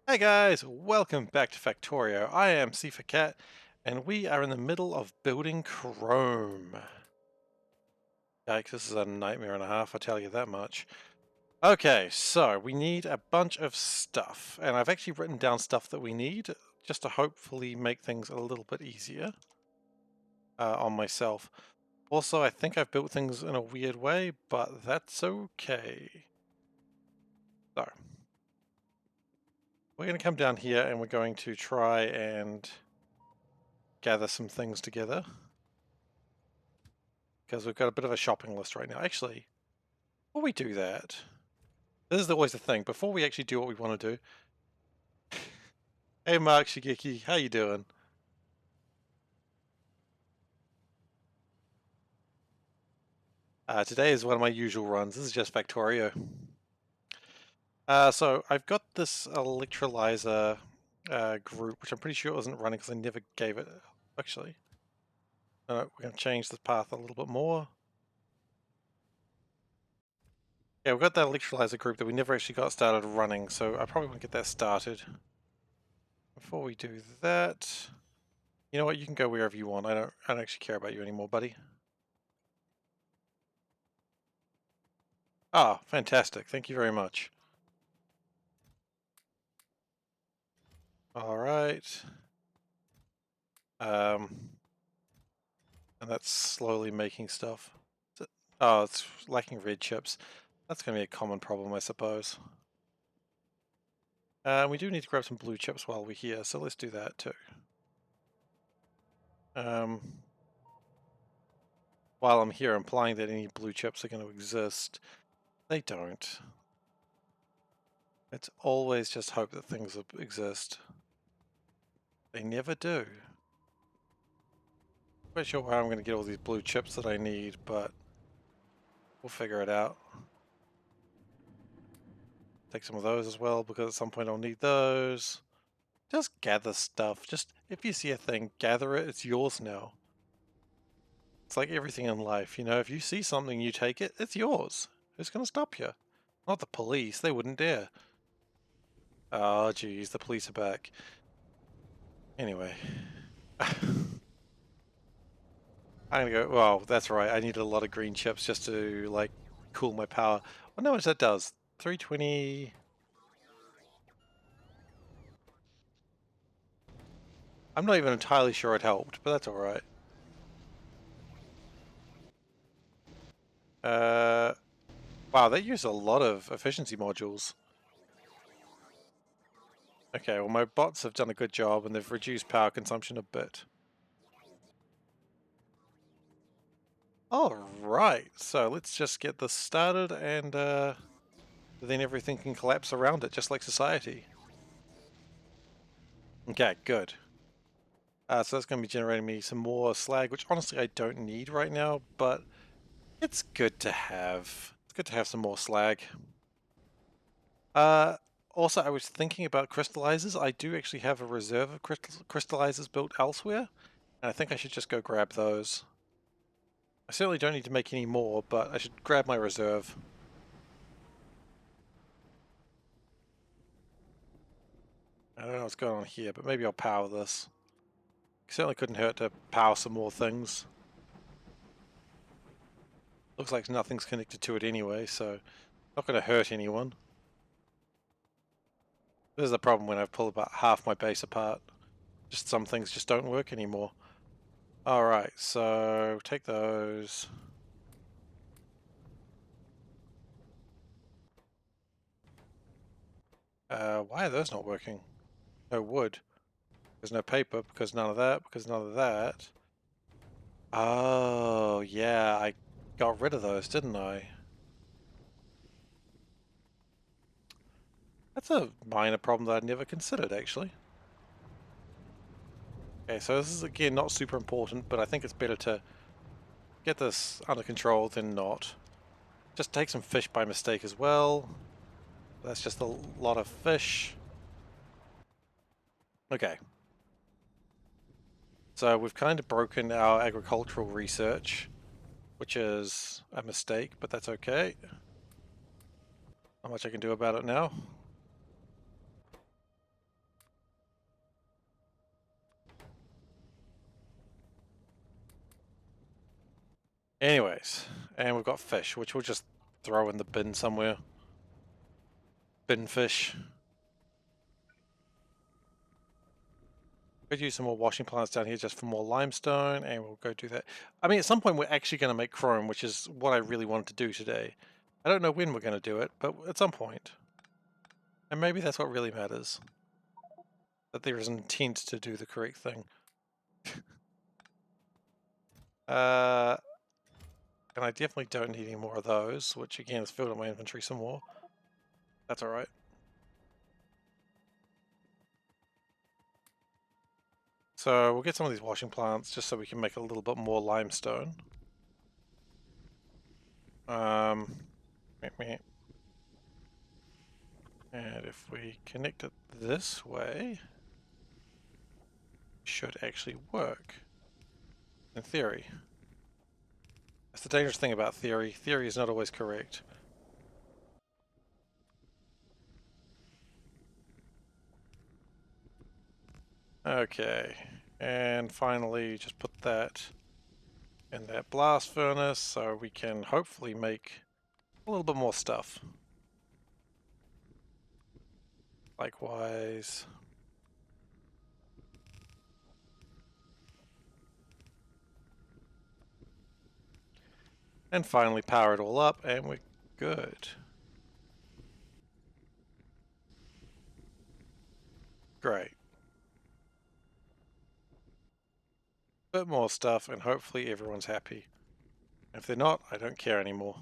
Hey guys, welcome back to Factorio. I am SeiferKatt, and we are in the middle of building Chrome. Yikes, this is a nightmare and a half, I tell you that much. Okay, so we need a bunch of stuff, and I've actually written down stuff that we need, just to hopefully make things a little bit easier on myself. Also, I think I've built things in a weird way, but that's okay. So, we're going to come down here and we're going to try and gather some things together. Because we've got a bit of a shopping list right now. Actually, before we do that, this is always the thing. Before we actually do what we want to do, hey Mark Shigeki, how you doing? Today is one of my usual runs. This is just Factorio. So I've got this electrolyzer group, which I'm pretty sure wasn't running because I never gave it. Actually, no, we're going to change the path a little bit more. Yeah, we've got that electrolyzer group that we never actually got started running, so I probably want to get that started. Before we do that, you know what? You can go wherever you want. I don't actually care about you anymore, buddy. Ah, fantastic. Thank you very much. All right. Um, and that's slowly making stuff. Oh, it's lacking red chips. That's going to be a common problem, I suppose. We do need to grab some blue chips while we're here, so let's do that too. Um, while I'm here, implying that any blue chips are going to exist. They don't. It's always just hope that things exist. They never do. Not sure where I'm going to get all these blue chips that I need, but we'll figure it out. Take some of those as well, because at some point I'll need those. Just gather stuff. Just, if you see a thing, gather it. It's yours now. It's like everything in life, you know? If you see something, you take it, it's yours. Who's going to stop you? Not the police. They wouldn't dare. Oh, geez, the police are back. Anyway. I'm gonna go, well, that's right. I need a lot of green chips just to, like, cool my power. I wonder how much that does. 320... I'm not even entirely sure it helped, but that's alright. Uh, wow, they use a lot of efficiency modules. Okay, well my bots have done a good job and they've reduced power consumption a bit. Alright, so let's just get this started and then everything can collapse around it, just like society. Okay, good. So that's going to be generating me some more slag, which honestly I don't need right now, but it's good to have. It's good to have some more slag. Uh, Also, I was thinking about crystallizers. I do actually have a reserve of crystallizers built elsewhere, and I think I should just go grab those. I certainly don't need to make any more, but I should grab my reserve. I don't know what's going on here, but maybe I'll power this. Certainly couldn't hurt to power some more things. Looks like nothing's connected to it anyway, so not going to hurt anyone. This is the problem when I've pulled about half my base apart. Just some things just don't work anymore. Alright, so take those. Why are those not working? No wood. There's no paper because none of that, because none of that. Oh, yeah, I got rid of those, didn't I? That's a minor problem that I'd never considered, actually. Okay, so this is, again, not super important, but I think it's better to get this under control than not. Just take some fish by mistake as well. That's just a lot of fish. Okay. So we've kind of broken our agricultural research, which is a mistake, but that's okay. Not much I can do about it now. Anyways, and we've got fish, which we'll just throw in the bin somewhere. Bin fish. Could use some more washing plants down here just for more limestone, and we'll go do that. I mean, at some point we're actually going to make chrome, which is what I really wanted to do today. I don't know when we're going to do it, but at some point. And maybe that's what really matters. That there is an intent to do the correct thing. And I definitely don't need any more of those, which again has filled up my inventory some more. That's alright. So we'll get some of these washing plants just so we can make a little bit more limestone. Meh. And if we connect it this way, it should actually work. In theory. That's the dangerous thing about theory. Theory is not always correct. Okay. And finally, just put that in that blast furnace so we can hopefully make a little bit more stuff. Likewise. And finally power it all up and we're good. Great. Bit more stuff and hopefully everyone's happy. If they're not, I don't care anymore.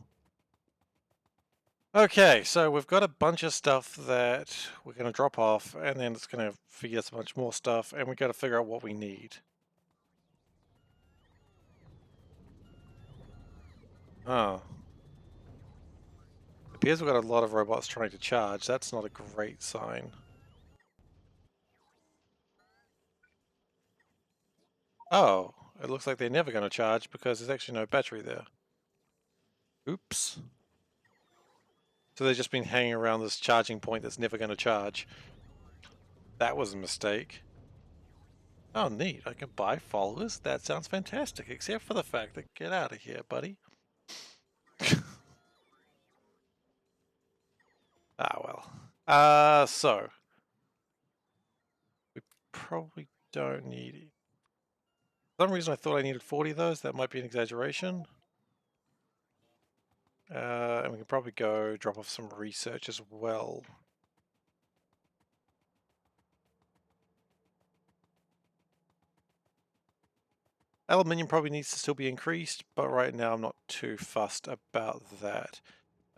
Okay, so we've got a bunch of stuff that we're going to drop off and then it's going to feed us a bunch more stuff and we've got to figure out what we need. Oh. It appears we've got a lot of robots trying to charge. That's not a great sign. Oh, it looks like they're never going to charge because there's actually no battery there. Oops. So they've just been hanging around this charging point that's never going to charge. That was a mistake. Oh, neat. I can buy followers? That sounds fantastic, except for the fact that get out of here, buddy. Ah, well. So we probably don't need... For some reason I thought I needed 40 of those. That might be an exaggeration. And we can probably go drop off some research as well. Aluminium probably needs to still be increased, but right now I'm not too fussed about that.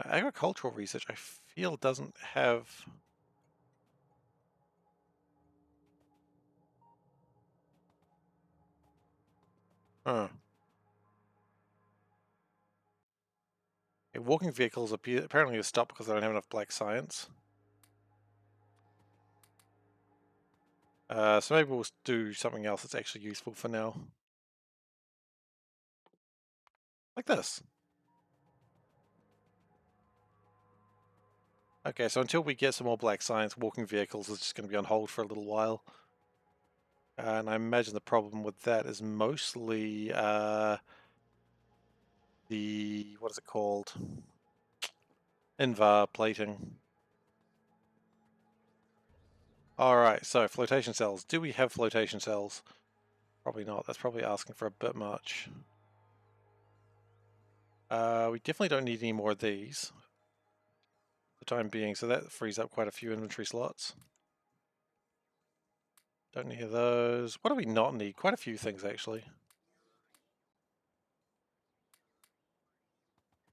Agricultural research I feel doesn't have... Huh. Walking vehicles apparently are stopped because they don't have enough black science. So maybe we'll do something else that's actually useful for now. Like this. Okay, so until we get some more black science, walking vehicles is just going to be on hold for a little while. And I imagine the problem with that is mostly the, what is it called? Invar plating. Alright, so flotation cells. Do we have flotation cells? Probably not. That's probably asking for a bit much. We definitely don't need any more of these for the time being, so that frees up quite a few inventory slots. Don't need those. What do we not need? Quite a few things, actually.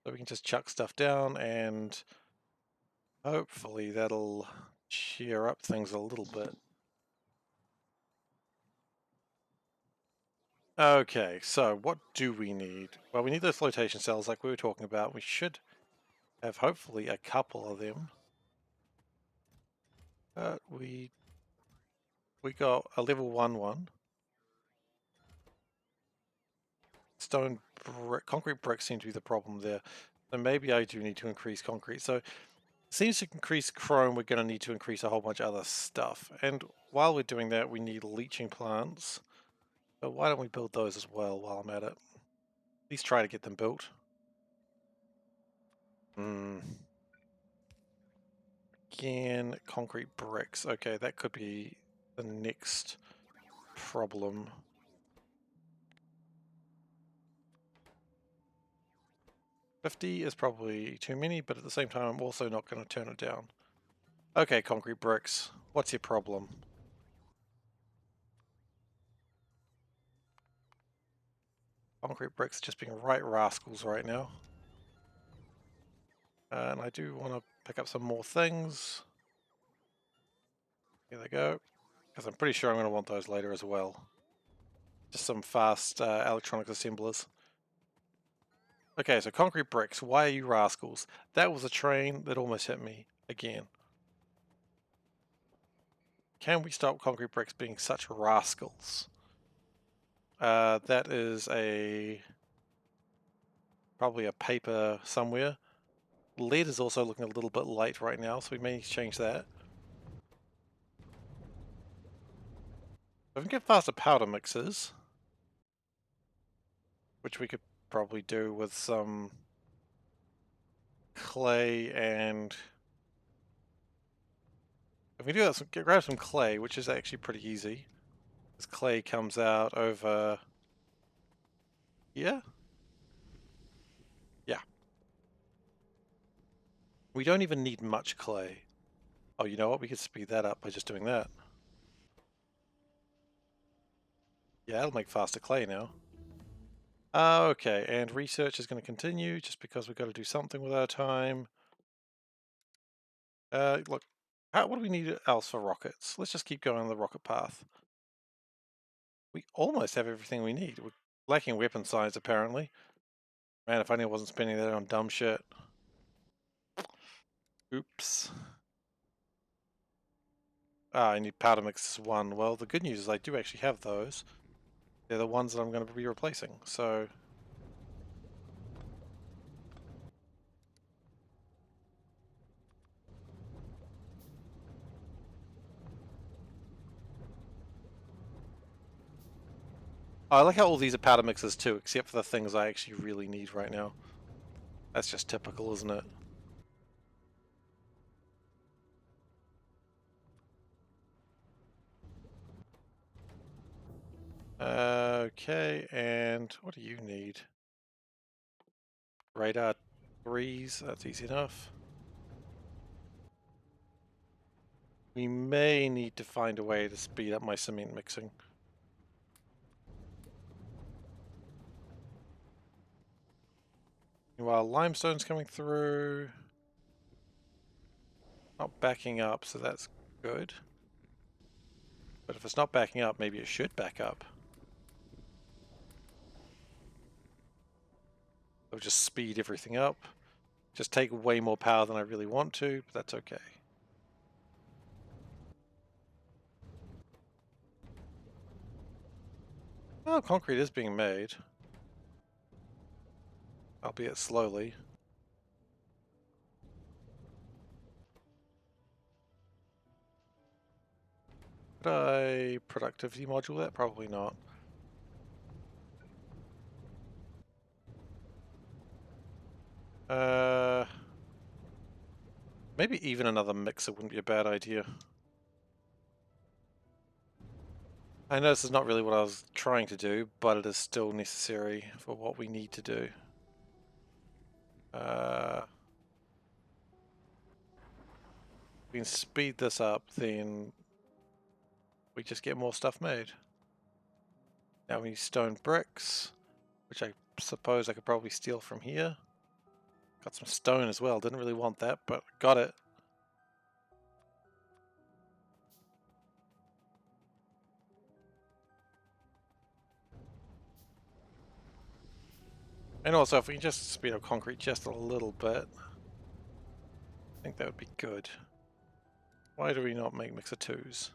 So we can just chuck stuff down and hopefully that'll cheer up things a little bit. Okay, so what do we need? Well, we need those flotation cells like we were talking about. We should have hopefully a couple of them. But we got a level 1 one. Stone brick, concrete bricks seem to be the problem there. So maybe I do need to increase concrete. So it seems to increase chrome, we're going to need to increase a whole bunch of other stuff. And while we're doing that, we need leaching plants. But why don't we build those as well while I'm at it? least try to get them built. Again, concrete bricks. Okay, that could be the next problem. $50 is probably too many, but at the same time, I'm also not going to turn it down. Okay, concrete bricks. What's your problem? Concrete bricks just being right rascals right now. And I do want to pick up some more things. Here they go. Because I'm pretty sure I'm going to want those later as well. Just some fast electronics assemblers. Okay, so concrete bricks. Why are you rascals? That was a train that almost hit me again. Can we stop concrete bricks being such rascals? That is probably a paper somewhere. Lead is also looking a little bit light right now, so we may need to change that. If we can get faster powder mixes, which we could probably do with some clay and... If we do that, grab some clay, which is actually pretty easy. This clay comes out over here. Yeah. We don't even need much clay. Oh, you know what? We could speed that up by just doing that. Yeah, it'll make faster clay now. Okay, and research is going to continue just because we've got to do something with our time. Look, what do we need else for rockets? Let's just keep going on the rocket path. We almost have everything we need. We're lacking weapon science, apparently. Man, if only I wasn't spending that on dumb shit. Oops. I need powder mix 1. Well, the good news is I do actually have those. They're the ones that I'm going to be replacing, so... I like how all these are powder mixes too, except for the things I actually really need right now. That's just typical, isn't it? Okay, and what do you need? Radar 3s, that's easy enough. We may need to find a way to speed up my cement mixing. Meanwhile, limestone's coming through. Not backing up, so that's good. But if it's not backing up, maybe it should back up. It'll just speed everything up. Just take way more power than I really want to, but that's okay. Oh, concrete is being made. Albeit slowly. Could I productivity module that? Probably not. Maybe even another mixer wouldn't be a bad idea. I know this is not really what I was trying to do, but it is still necessary for what we need to do. If we can speed this up, then we just get more stuff made. Now we need stone bricks, which I suppose I could probably steal from here. Got some stone as well, didn't really want that, but got it. And also, if we can just speed up concrete just a little bit, I think that would be good. Why do we not make mixer 2s?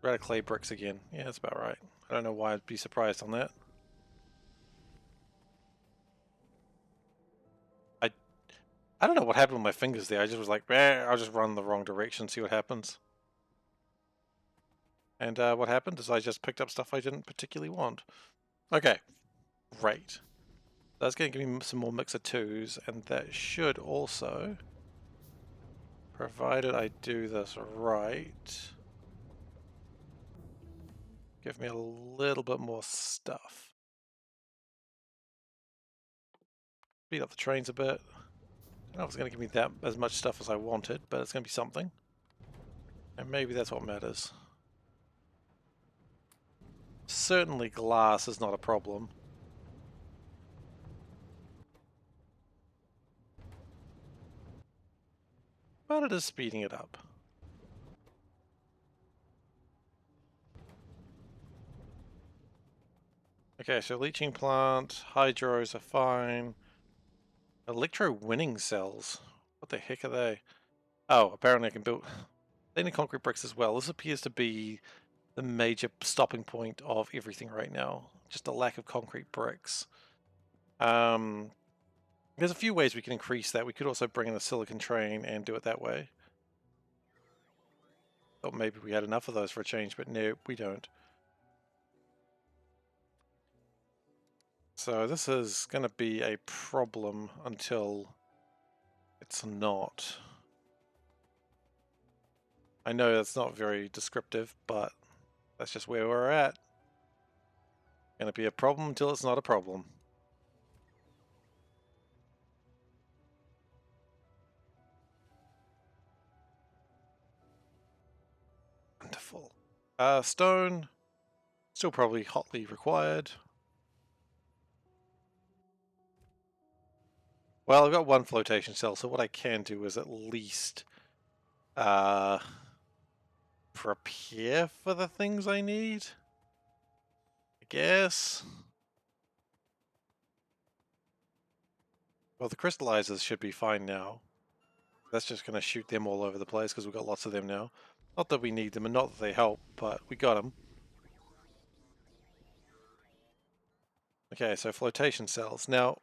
We're out of clay bricks again. Yeah, that's about right. I don't know why I'd be surprised on that. I don't know what happened with my fingers there. I just was like, I'll just run the wrong direction, see what happens. And what happened is I just picked up stuff I didn't particularly want. Okay, great. That's going to give me some more mixer 2s, and that should also, provided I do this right, give me a little bit more stuff. Speed up the trains a bit. I don't know if it's going to give me that as much stuff as I wanted, but it's going to be something. And maybe that's what matters. Certainly glass is not a problem. But it is speeding it up. Okay, so leaching plant, hydros are fine. Electro winning cells. What the heck are they? Oh, apparently I can build... They need concrete bricks as well. This appears to be the major stopping point of everything right now. Just a lack of concrete bricks. There's a few ways we can increase that. We could also bring in a silicon train and do it that way. Thought maybe we had enough of those for a change, but no, we don't. So this is going to be a problem until it's not. I know that's not very descriptive, but that's just where we're at. Going to be a problem until it's not a problem. Wonderful. Stone, still probably hotly required. Well, I've got one flotation cell, so what I can do is at least prepare for the things I need, I guess. Well, the crystallizers should be fine now. That's just going to shoot them all over the place because we've got lots of them now. Not that we need them and not that they help, but we got them. Okay, so flotation cells. Now,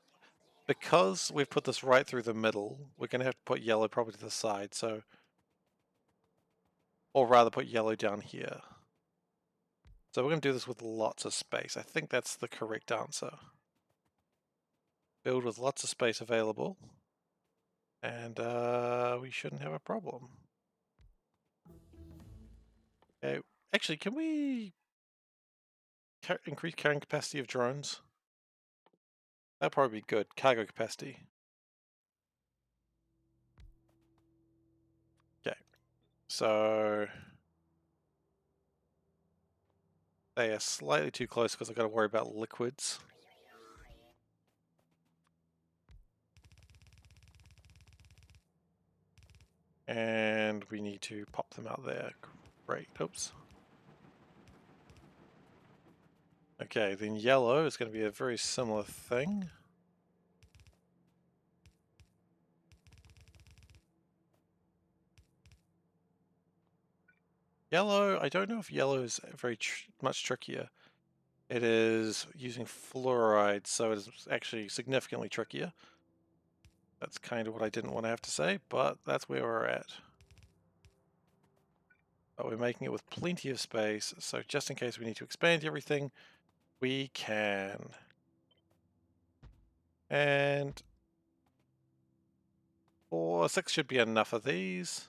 because we've put this right through the middle, we're going to have to put yellow probably to the side, so... Or rather put yellow down here. So we're going to do this with lots of space. I think that's the correct answer. Build with lots of space available. And we shouldn't have a problem. Okay, actually, can we increase carrying capacity of drones? That'd probably be good. Cargo capacity. Okay, so they are slightly too close because I've got to worry about liquids. And we need to pop them out there. Great. Oops. Okay, then yellow is going to be a very similar thing. Yellow, I don't know if yellow is very much trickier. It is using fluoride, so it is actually significantly trickier. That's kind of what I didn't want to have to say, but that's where we're at. But we're making it with plenty of space, so just in case we need to expand everything, we can. And 6 should be enough of these.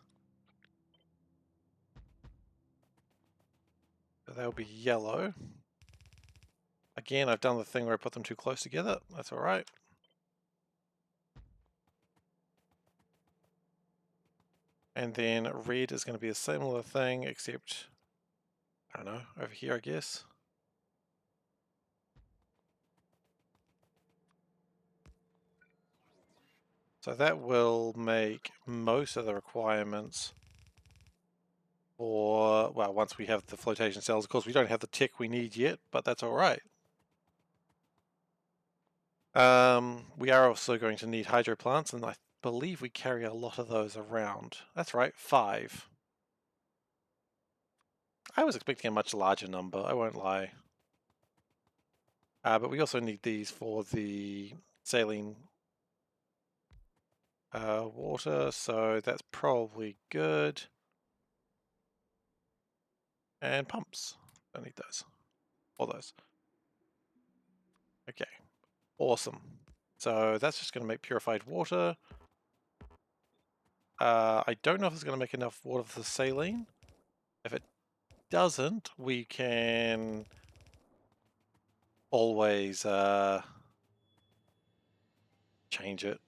So they'll be yellow. Again, I've done the thing where I put them too close together. That's alright. And then red is going to be a similar thing, except, I don't know, over here, I guess. So that will make most of the requirements for, well, once we have the flotation cells. Of course, we don't have the tech we need yet, but that's alright. We are also going to need hydro plants, and I believe we carry a lot of those around. That's right, 5. I was expecting a much larger number, I won't lie. But we also need these for the saline water, so that's probably good. And pumps. Don't need those. All those. Okay. Awesome. So that's just going to make purified water. I don't know if it's going to make enough water for the saline. If it doesn't, we can always change it.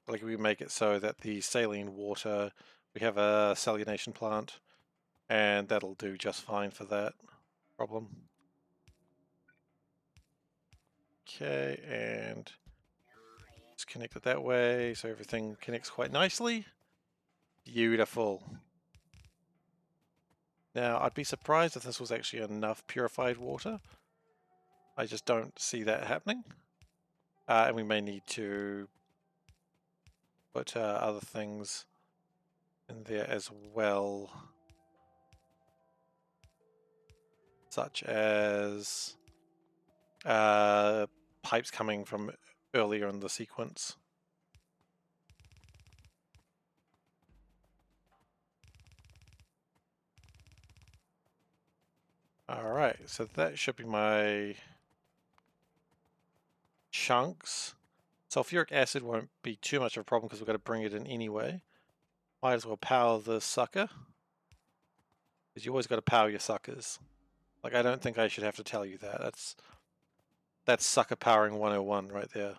Like we make it so that the saline water, we have a salination plant, and that'll do just fine for that problem. Okay, and just connect it that way so everything connects quite nicely. Beautiful. Now, I'd be surprised if this was actually enough purified water. I just don't see that happening. And we may need to put other things in there as well, such as pipes coming from earlier in the sequence. Alright, so that should be my chunks. Sulfuric acid won't be too much of a problem because we've got to bring it in anyway. Might as well power the sucker, because you always got to power your suckers. Like, I don't think I should have to tell you that. That's sucker powering 101 right there.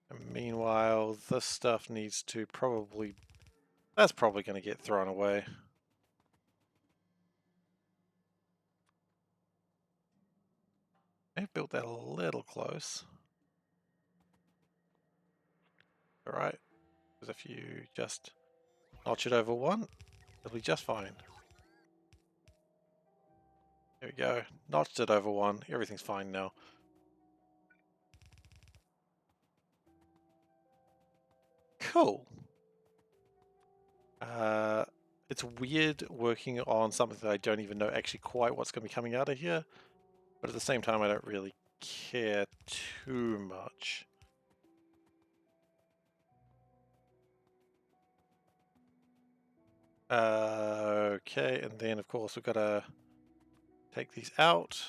And meanwhile, this stuff needs to probably... That's probably going to get thrown away. I built that a little close. Alright, because if you just notch it over one, it'll be just fine. There we go. Notched it over one. Everything's fine now. Cool. It's weird working on something that I don't even know actually quite what's going to be coming out of here. But at the same time, I don't really care too much. Okay, and then of course we've got to take these out,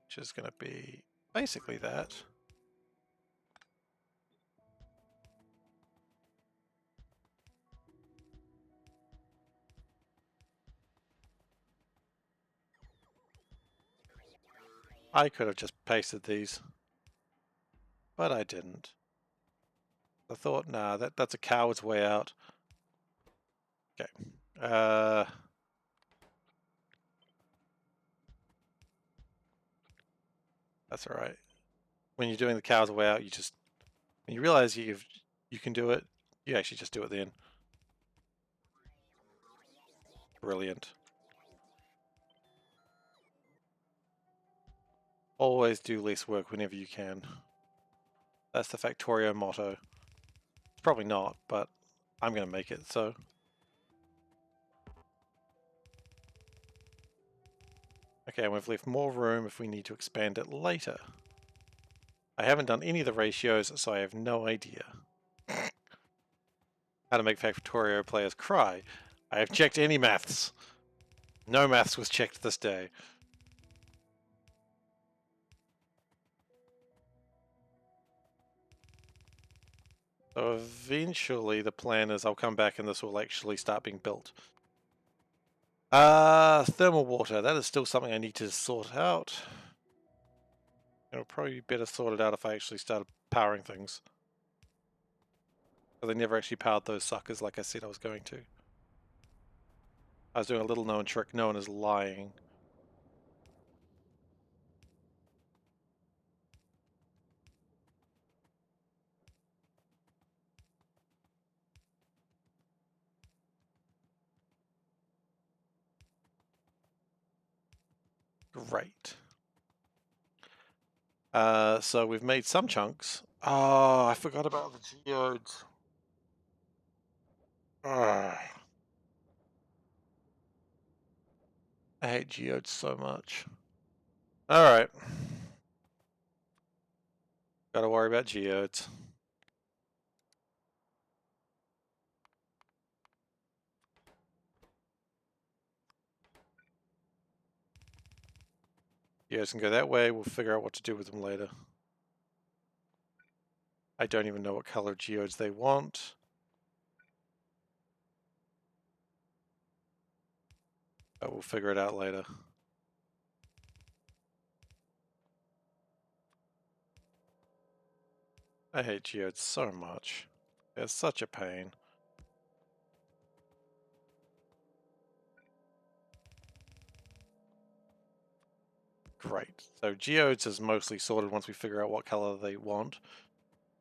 which is going to be basically that. I could have just pasted these, but I didn't. I thought, nah, that's a coward's way out. Okay. That's all right. When you're doing the coward's way out, when you realize you can do it, you actually just do it then. Brilliant. Always do less work whenever you can. That's the Factorio motto. It's probably not, but I'm going to make it, so. Okay, and we've left more room if we need to expand it later. I haven't done any of the ratios, so I have no idea how to make Factorio players cry. I have checked any maths. No maths was checked this day. So eventually the plan is I'll come back and this will actually start being built. Thermal water, that is still something I need to sort out. It'll probably be better sorted out if I actually started powering things. But I never actually powered those suckers like I said I was going to. I was doing a little known trick known as lying. Great. So we've made some chunks. Oh, I forgot about the geodes. I hate geodes so much. Alright. Gotta worry about geodes. Geodes can go that way. We'll figure out what to do with them later. I don't even know what color geodes they want. But we'll figure it out later. I hate geodes so much. They're such a pain. Great. So geodes is mostly sorted once we figure out what color they want.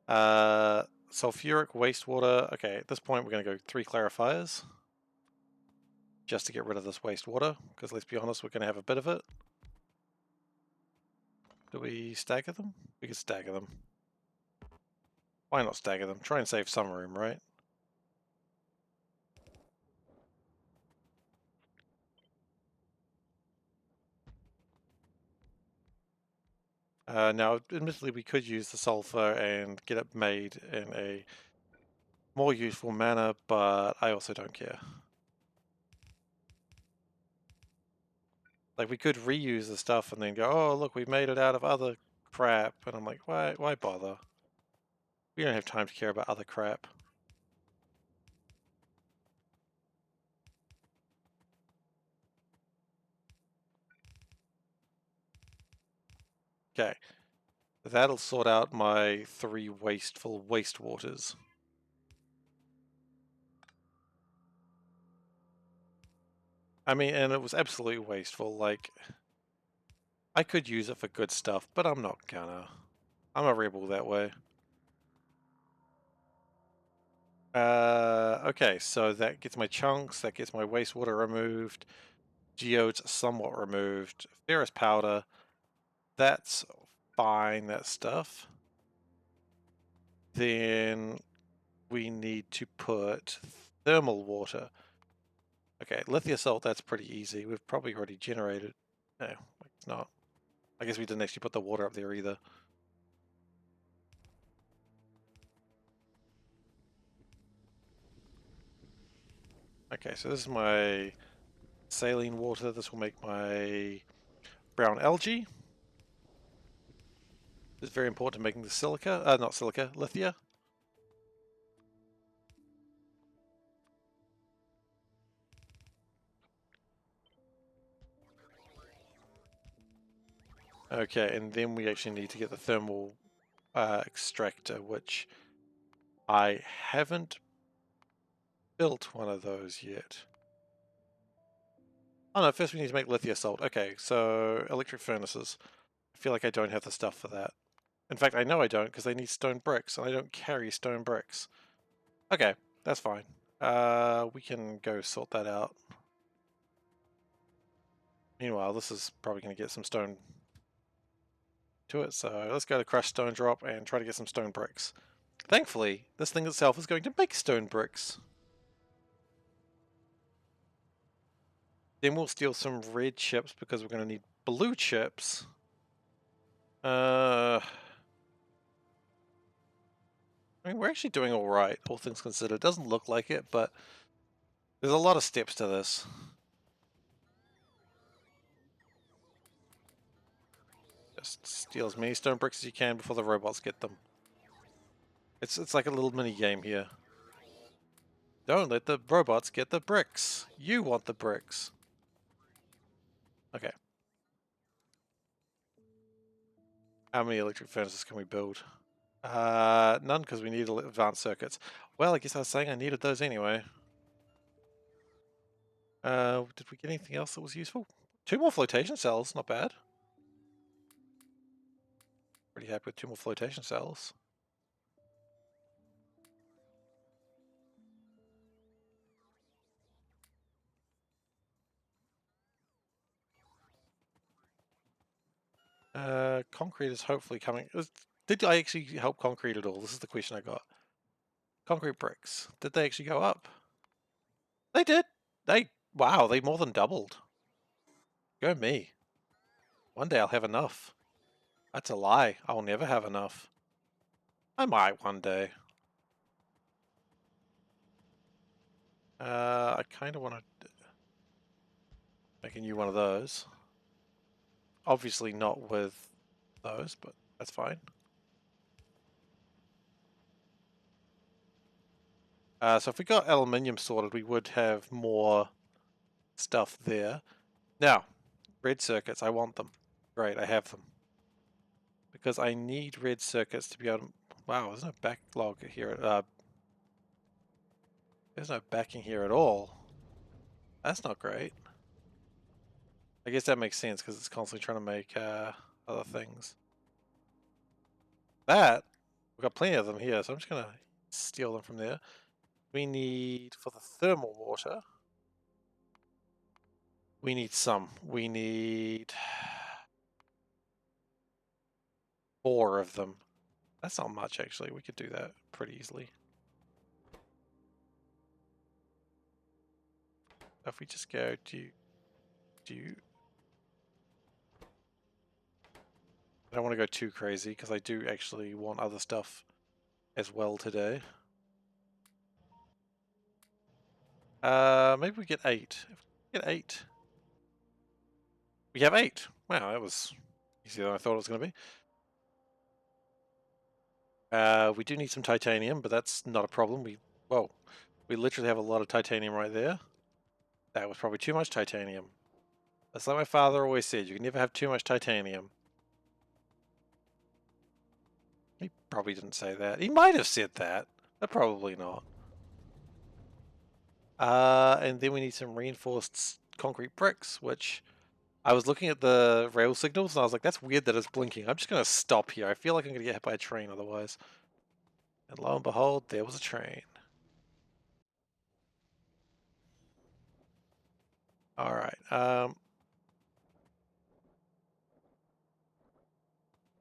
Sulfuric wastewater. Okay, at this point we're going to go 3 clarifiers. Just to get rid of this wastewater, because let's be honest, we're going to have a bit of it. Do we stagger them? We can stagger them. Why not stagger them? Try and save some room, right? Now, admittedly, we could use the sulfur and get it made in a more useful manner, but I also don't care. Like, we could reuse the stuff and then go, oh, look, we made it out of other crap. And I'm like, why bother? We don't have time to care about other crap. Okay. That'll sort out my 3 wasteful wastewaters. I mean, and it was absolutely wasteful. Like, I could use it for good stuff, but I'm not gonna. I'm a rebel that way. Okay, so that gets my chunks, that gets my wastewater removed, geodes somewhat removed, ferrous powder, that's fine, that stuff. Then we need to put thermal water. Okay, lithium salt, that's pretty easy. We've probably already generated. No, it's not. I guess we didn't actually put the water up there either. Okay, so this is my saline water. This will make my brown algae. It's very important to making the silica, not silica, lithia. Okay, and then we actually need to get the thermal extractor, which I haven't built one of those yet. Oh no, first we need to make lithium salt. Okay, so electric furnaces. I feel like I don't have the stuff for that. In fact, I know I don't because they need stone bricks, and I don't carry stone bricks. Okay, that's fine. We can go sort that out. Meanwhile, this is probably going to get some stone to it, so let's go to Crush Stone Drop and try to get some stone bricks. Thankfully, this thing itself is going to make stone bricks. Then we'll steal some red chips because we're going to need blue chips. I mean, we're actually doing all right, all things considered. It doesn't look like it, but there's a lot of steps to this. Just steal as many stone bricks as you can before the robots get them. It's like a little mini game here. Don't let the robots get the bricks. You want the bricks. Okay. How many electric furnaces can we build? None because we need advanced circuits. Well, I guess I was saying I needed those anyway. Did we get anything else that was useful? 2 more flotation cells, not bad. Pretty happy with 2 more flotation cells. Concrete is hopefully coming. Did I actually help concrete at all? This is the question I got. Concrete bricks. Did they actually go up? They did. Wow, they more than doubled. Go me. One day I'll have enough. That's a lie. I'll never have enough. I might one day. I kind of want to make a new one of those. Obviously not with those, but that's fine. So if we got aluminium sorted, we would have more stuff there. Now, red circuits, I want them. Great, I have them. Because I need red circuits to be able to... Wow, there's no backlog here. There's no backing here at all. That's not great. I guess that makes sense because it's constantly trying to make other things. We've got plenty of them here, so I'm just going to steal them from there. We need, for the thermal water, we need some. We need 4 of them. That's not much, actually. We could do that pretty easily. If we just go to... I don't want to go too crazy, because I do actually want other stuff as well today. Maybe we get 8. If we get 8... We have 8! Wow, that was easier than I thought it was going to be. We do need some titanium, but that's not a problem. Whoa, we literally have a lot of titanium right there. That was probably too much titanium. That's like my father always said, you can never have too much titanium. He probably didn't say that. He might have said that, but probably not. And then we need some reinforced concrete bricks, which I was looking at the rail signals and I was like, that's weird that it's blinking. I'm just going to stop here. I feel like I'm going to get hit by a train otherwise. And lo and behold, there was a train. Alright,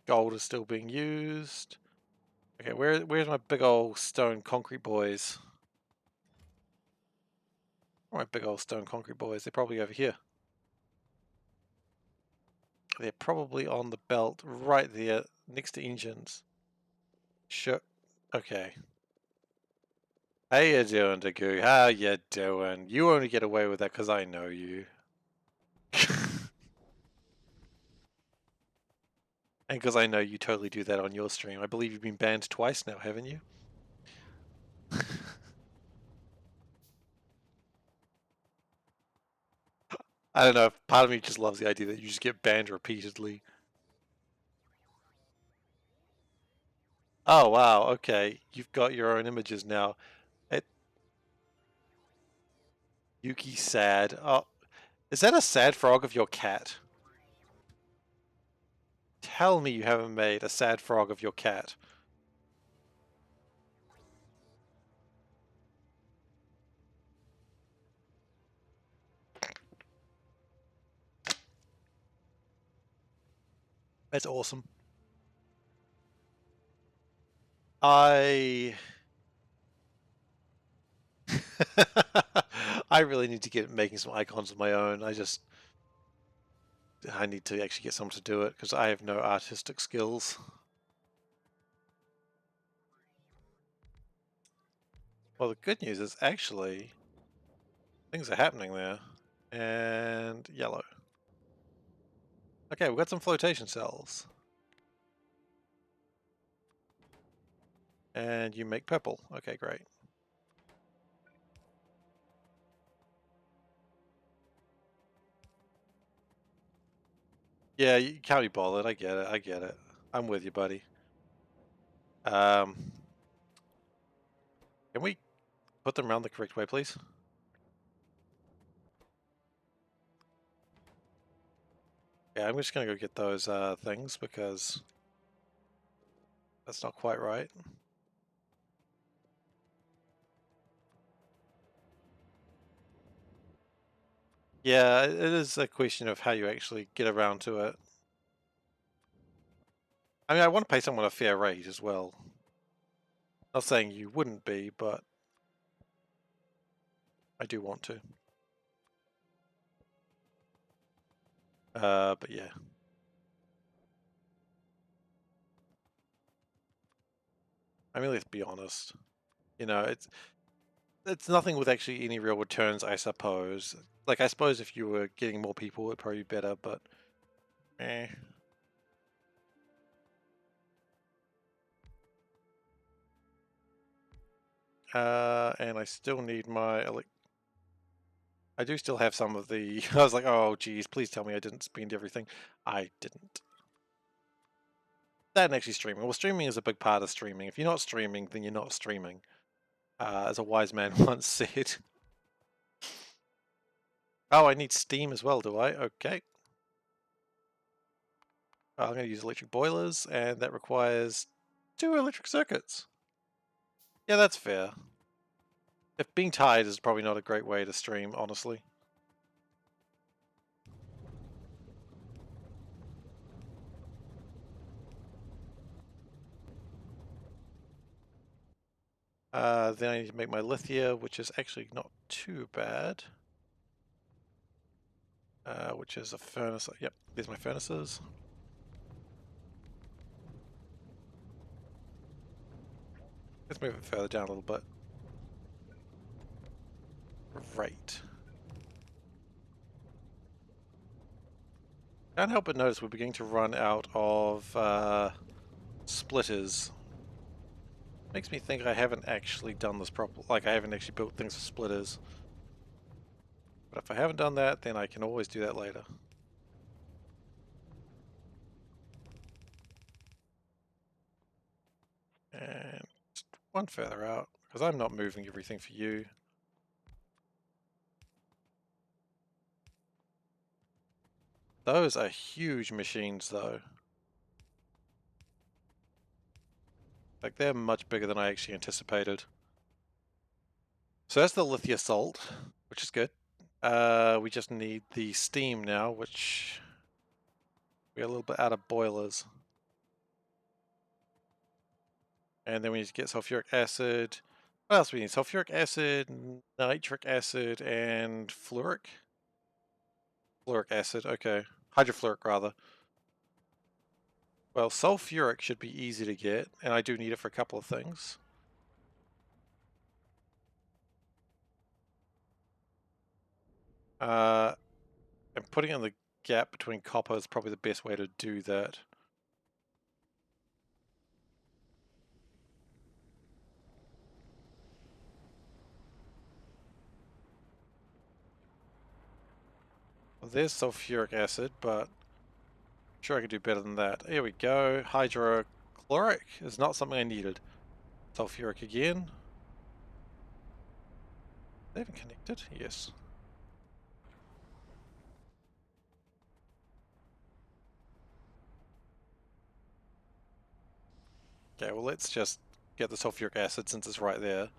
gold is still being used. Okay, where's my big old stone concrete boys? Where are my big old stone concrete boys? They're probably over here. They're probably on the belt right there next to engines. Sure. Okay. How you doing, Dagu? How you doing? You only get away with that because I know you. And because I know you totally do that on your stream. I believe you've been banned twice now, haven't you? I don't know, part of me just loves the idea that you just get banned repeatedly. Oh wow, okay. You've got your own images now. Yuki sad. Oh, is that a sad frog of your cat? Tell me you haven't made a sad frog of your cat. That's awesome. I I really need to get making some icons of my own. I need to actually get someone to do it because I have no artistic skills. Well, the good news is actually things are happening there. And yellow. Okay, we've got some flotation cells. And you make purple. Okay, great. Yeah, you can't be bothered. I get it. I get it. I'm with you, buddy. Can we put them around the correct way, please? Yeah, I'm just gonna go get those things because that's not quite right. Yeah, it is a question of how you actually get around to it. I mean, I want to pay someone a fair rate as well. Not saying you wouldn't be, but I do want to. But yeah. I mean, let's be honest. You know, it's nothing with actually any real returns, I suppose. Like, I suppose if you were getting more people, it'd probably be better, but Eh. And I still need my I do still have some of the I was like, oh geez, please tell me I didn't spend everything. I didn't. That and actually streaming. Well, streaming is a big part of streaming. If you're not streaming, then you're not streaming. As a wise man once said. Oh, I need steam as well, do I? Okay. I'm going to use electric boilers, and that requires 2 electric circuits. Yeah, that's fair. If being tired is probably not a great way to stream, honestly. Then I need to make my lithia, which is actually not too bad. Which is a furnace. Yep, there's my furnaces. Let's move it further down a little bit. Right. Can't help but notice we're beginning to run out of splitters. Makes me think I haven't actually done this properly. Like I haven't actually built things for splitters. But if I haven't done that, then I can always do that later. And just one further out, because I'm not moving everything for you. Those are huge machines though. Like they're much bigger than I actually anticipated. So that's the lithia salt, which is good. We just need the steam now, which we're a little bit out of boilers. And then we need to get sulfuric acid. What else we need? Sulfuric acid, nitric acid, and fluoric? Fluoric acid, okay. Hydrofluoric, rather. Well, sulfuric should be easy to get, and I do need it for a couple of things. And putting in the gap between copper is probably the best way to do that. Well, there's sulfuric acid, but I'm sure I could do better than that. Here we go. Hydrochloric is not something I needed. Sulfuric again. They haven't connected? Yes. Okay, well let's just get the sulfuric acid since it's right there.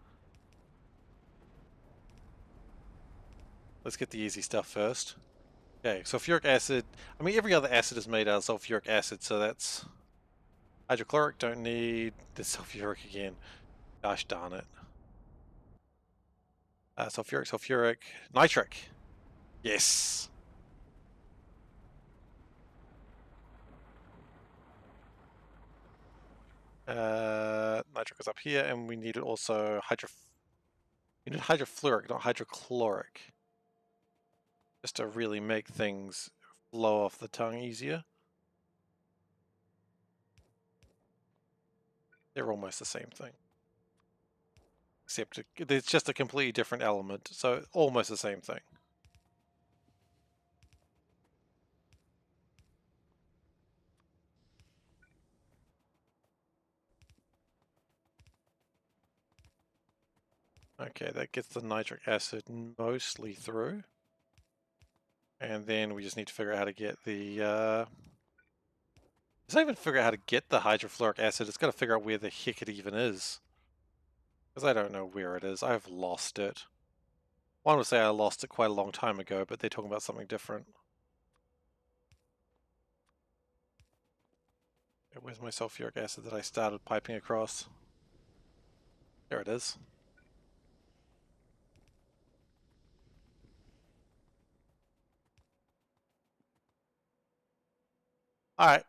Let's get the easy stuff first. Okay, sulfuric acid. I mean, every other acid is made out of sulfuric acid, so that's... Hydrochloric, don't need the sulfuric again. Gosh darn it. Sulfuric. Nitric. Yes. Nitric is up here, and we needed also we need hydrofluoric, not hydrochloric. Just to really make things flow off the tongue easier. They're almost the same thing. Except it's just a completely different element, so almost the same thing. Okay, that gets the nitric acid mostly through. And then we just need to figure out how to get the... It's not even figure out how to get the hydrofluoric acid, it's got to figure out where the heck it even is. Because I don't know where it is, I've lost it. One would say I lost it quite a long time ago, but they're talking about something different. Where's my sulfuric acid that I started piping across? There it is. Alright.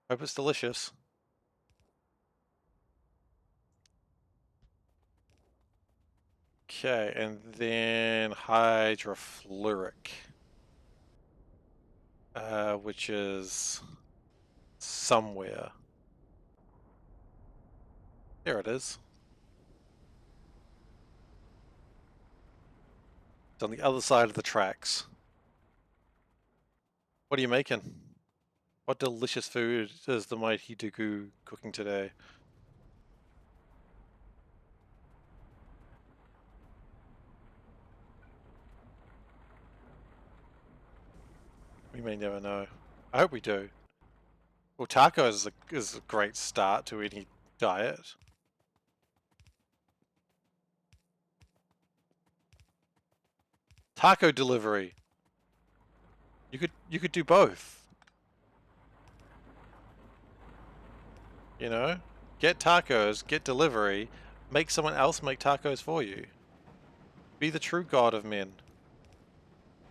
Hope it's delicious. Okay, and then hydrofluoric. which is somewhere. There it is. It's on the other side of the tracks. What are you making? What delicious food is the mighty Dooku cooking today? We may never know. I hope we do. Well, tacos is a great start to any diet. Taco delivery. You could do both. You know? Get tacos, get delivery, make someone else make tacos for you. Be the true god of men.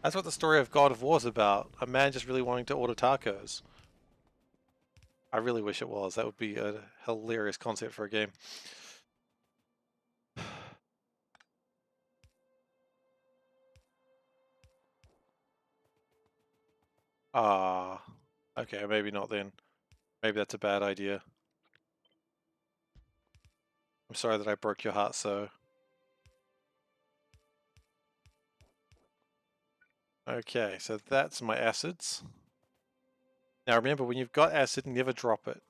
That's what the story of God of War is about. A man just really wanting to order tacos. I really wish it was. That would be a hilarious concept for a game. Ah, okay, maybe not then. Maybe that's a bad idea. I'm sorry that I broke your heart so. Okay, so that's my acids. Now remember, when you've got acid, never drop it.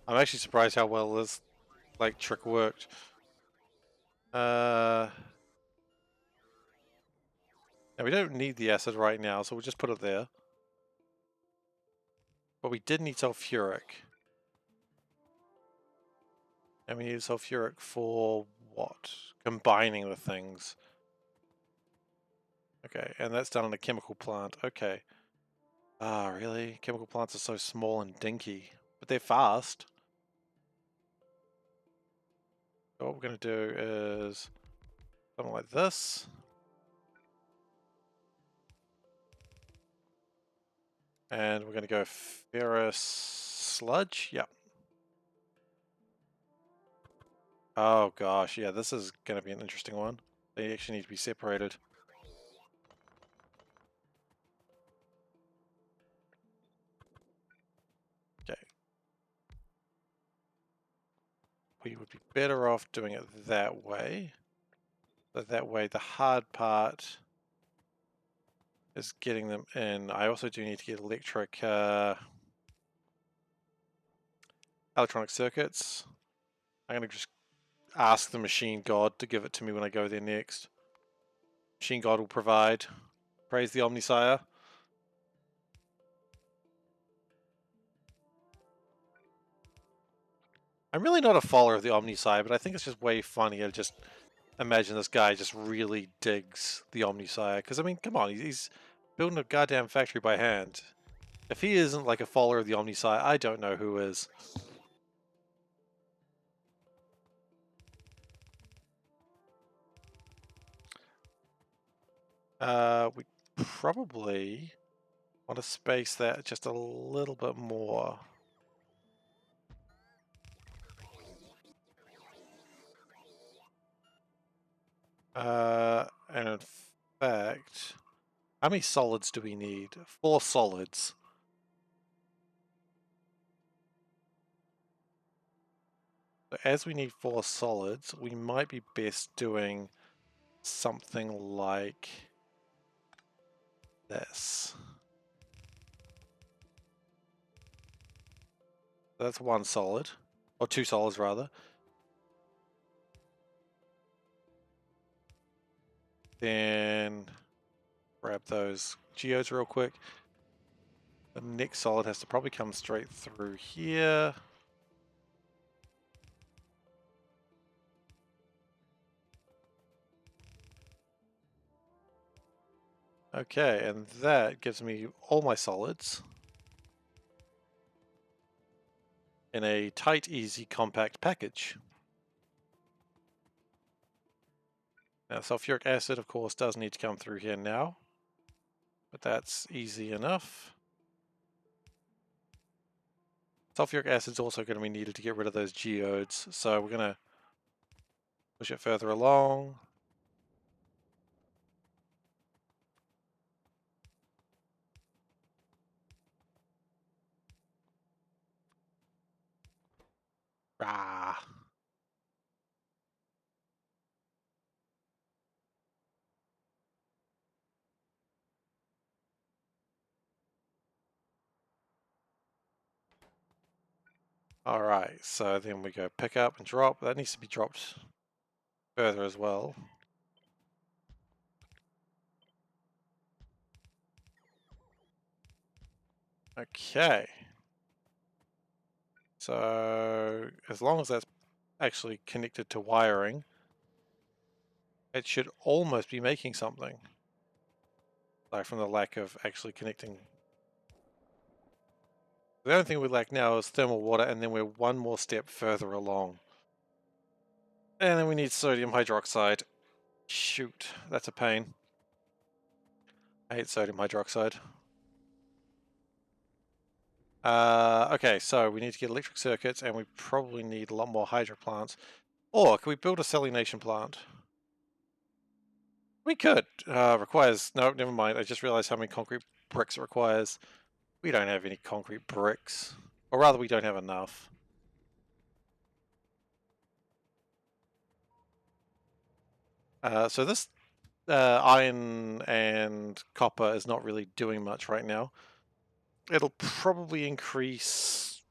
I'm actually surprised how well this trick worked. Now we don't need the acid right now, so we'll just put it there. But we did need sulfuric. And we need sulfuric for what? Combining the things. Okay, and that's done in a chemical plant. Okay. Ah, really? Chemical plants are so small and dinky. But they're fast. So what we're going to do is something like this. And we're going to go ferrous sludge. Yep. Oh gosh, yeah, this is going to be an interesting one. They actually need to be separated. Okay. We would be better off doing it that way. So that way the hard part is getting them in. I also do need to get electronic circuits. I'm going to just ask the machine god to give it to me when I go there next. Machine god will provide. Praise the Omnisire. I'm really not a follower of the Omnisire, but I think it's just way funnier to just imagine this guy just really digs the Omnisire. Because, I mean, come on, he's building a goddamn factory by hand. If he isn't like a follower of the Omnisire, I don't know who is. We probably want to space that just a little bit more. And in fact, how many solids do we need? 4 solids. So as we need 4 solids, we might be best doing something like this. That's 1 solid, or 2 solids rather. Then grab those geodes real quick. The next solid has to probably come straight through here. Okay, and that gives me all my solids in a tight, easy, compact package. Now, sulfuric acid, of course, does need to come through here now, but that's easy enough. Sulfuric acid's also going to be needed to get rid of those geodes, so we're going to push it further along. Ah. Alright, so then we go pick up and drop. That needs to be dropped further as well. Okay. So as long as that's actually connected to wiring, it should almost be making something. Like from the lack of actually connecting. The only thing we lack now is thermal water, and then we're one more step further along. And then we need sodium hydroxide. Shoot, that's a pain. I hate sodium hydroxide. Okay, so we need to get electric circuits, and we probably need a lot more hydro plants. Or can we build a salination plant? We could. Requires... No, never mind. I just realized how many concrete bricks it requires. We don't have any concrete bricks. Or rather, we don't have enough. So this iron and copper is not really doing much right now. It'll probably increase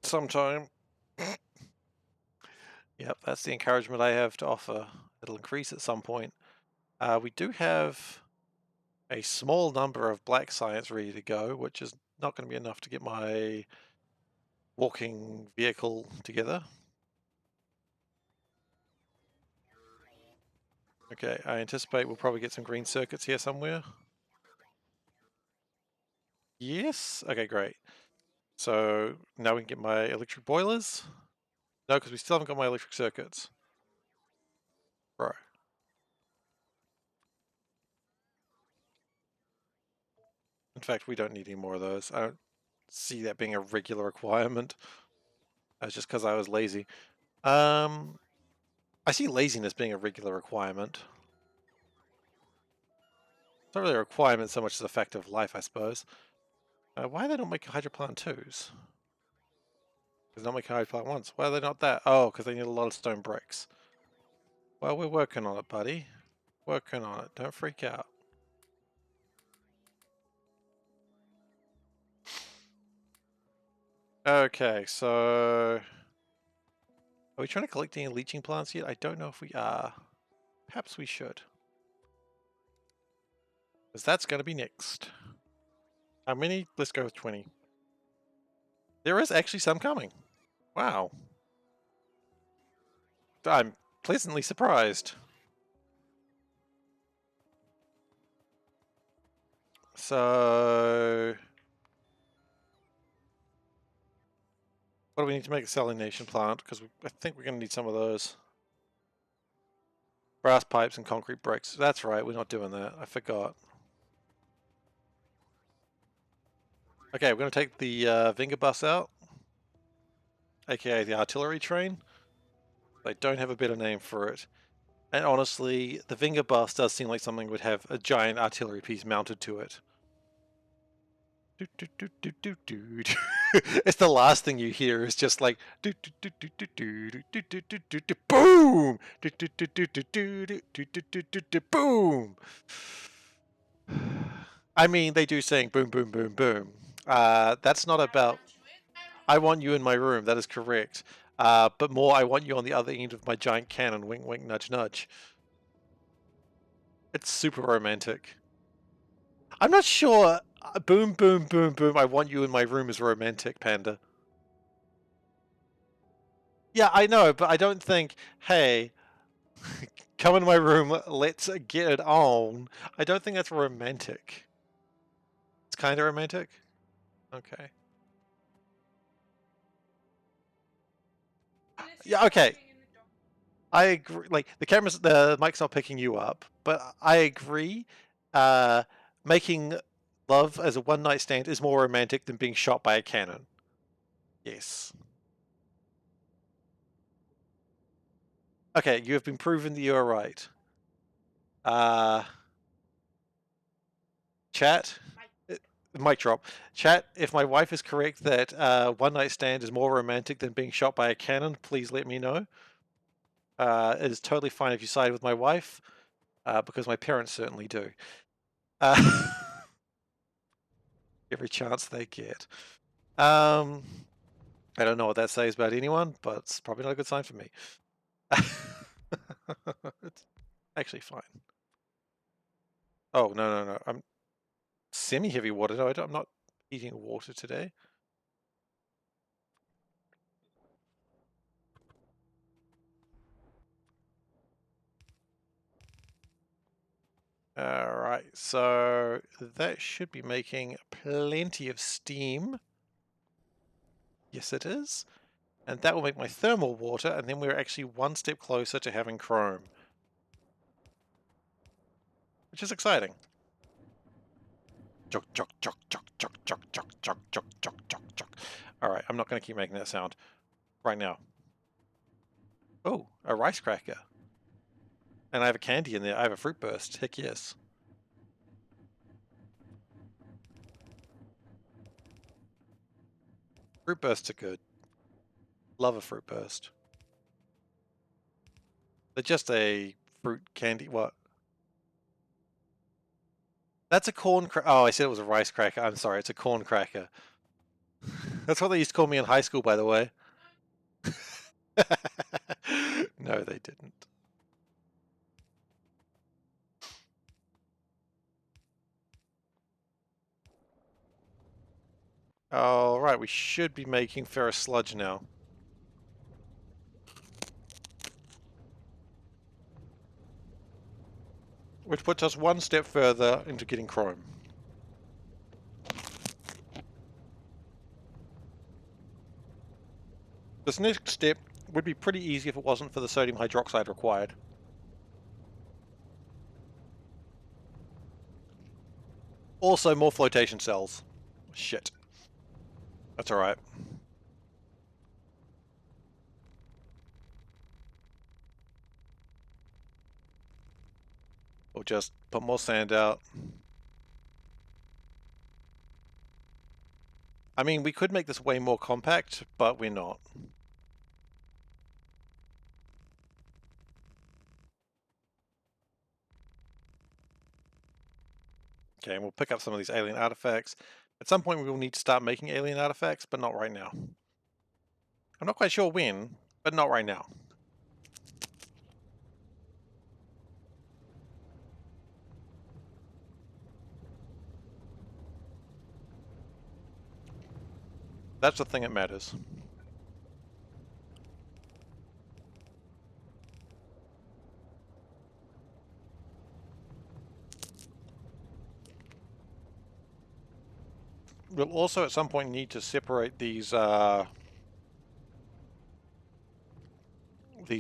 sometime. Yep, that's the encouragement I have to offer. It'll increase at some point. We do have a small number of black science ready to go, which is not going to be enough to get my walking vehicle together. Okay, I anticipate we'll probably get some green circuits here somewhere. Yes? Okay, great. So now we can get my electric boilers. No, because we still haven't got my electric circuits. Bro. In fact, we don't need any more of those. I don't see that being a regular requirement. That's just because I was lazy. I see laziness being a regular requirement. It's not really a requirement so much as a fact of life, I suppose. Why they don't make hydroplant 2s? Because not making hydroplant 1s. Why are they not that? Oh, because they need a lot of stone bricks. Well, we're working on it, buddy. Working on it. Don't freak out. Okay, so... Are we trying to collect any leaching plants yet? I don't know if we are. Perhaps we should. Because that's going to be next. How many? Let's go with 20. There is actually some coming. Wow. I'm pleasantly surprised. So... What do we need to make a salination plant? Because I think we're going to need some of those. Brass pipes and concrete bricks. That's right, we're not doing that. I forgot. Okay, we're going to take the Vinger bus out. AKA the artillery train. They don't have a better name for it. And honestly, the Vinger bus does seem like something would have a giant artillery piece mounted to it. It's the last thing you hear is just like boom, boom. I mean, they do saying boom, boom, boom, boom. That's not about I want you in my room. That is correct. But more, I want you on the other end of my giant cannon. Wink, wink, nudge, nudge. It's super romantic. I'm not sure. Boom, boom, boom, boom. I want you in my room is romantic, Panda. Yeah, I know, but I don't think, hey, come in my room, let's get it on. I don't think that's romantic. It's kind of romantic? Okay. Yeah, okay. I agree. Like, the mic's not picking you up, but I agree. Making Love as a one-night stand is more romantic than being shot by a cannon. Yes. Okay, you have been proven that you are right. Chat, mic drop. Chat, if my wife is correct that one night stand is more romantic than being shot by a cannon, please let me know. It is totally fine if you side with my wife, because my parents certainly do. Every chance they get. I don't know what that says about anyone, but it's probably not a good sign for me. It's actually fine. Oh, no. I'm semi-heavy water. No, I'm not eating water today. Alright, so that should be making plenty of steam. Yes, it is. And that will make my thermal water, and then we're actually one step closer to having chrome. Which is exciting. Chok, chok, chok, chok, chok, chok, chok, chok, chok, chok, chok, chok. Alright, I'm not going to keep making that sound right now. Oh, a rice cracker. And I have a candy in there. I have a fruit burst. Heck yes. Fruit bursts are good. Love a fruit burst. They're just a fruit candy. What? That's a corn cracker. Oh, I said it was a rice cracker. I'm sorry. It's a corn cracker. That's what they used to call me in high school, by the way. No, they didn't. All right, we should be making ferrous sludge now. Which puts us one step further into getting chrome. This next step would be pretty easy if it wasn't for the sodium hydroxide required. Also, more flotation cells. Shit. That's alright. We'll just put more sand out. I mean, we could make this way more compact, but we're not. Okay, and we'll pick up some of these alien artifacts. At some point we will need to start making alien artifacts, but not right now. I'm not quite sure when, but not right now. That's the thing that matters. We'll also at some point need to separate these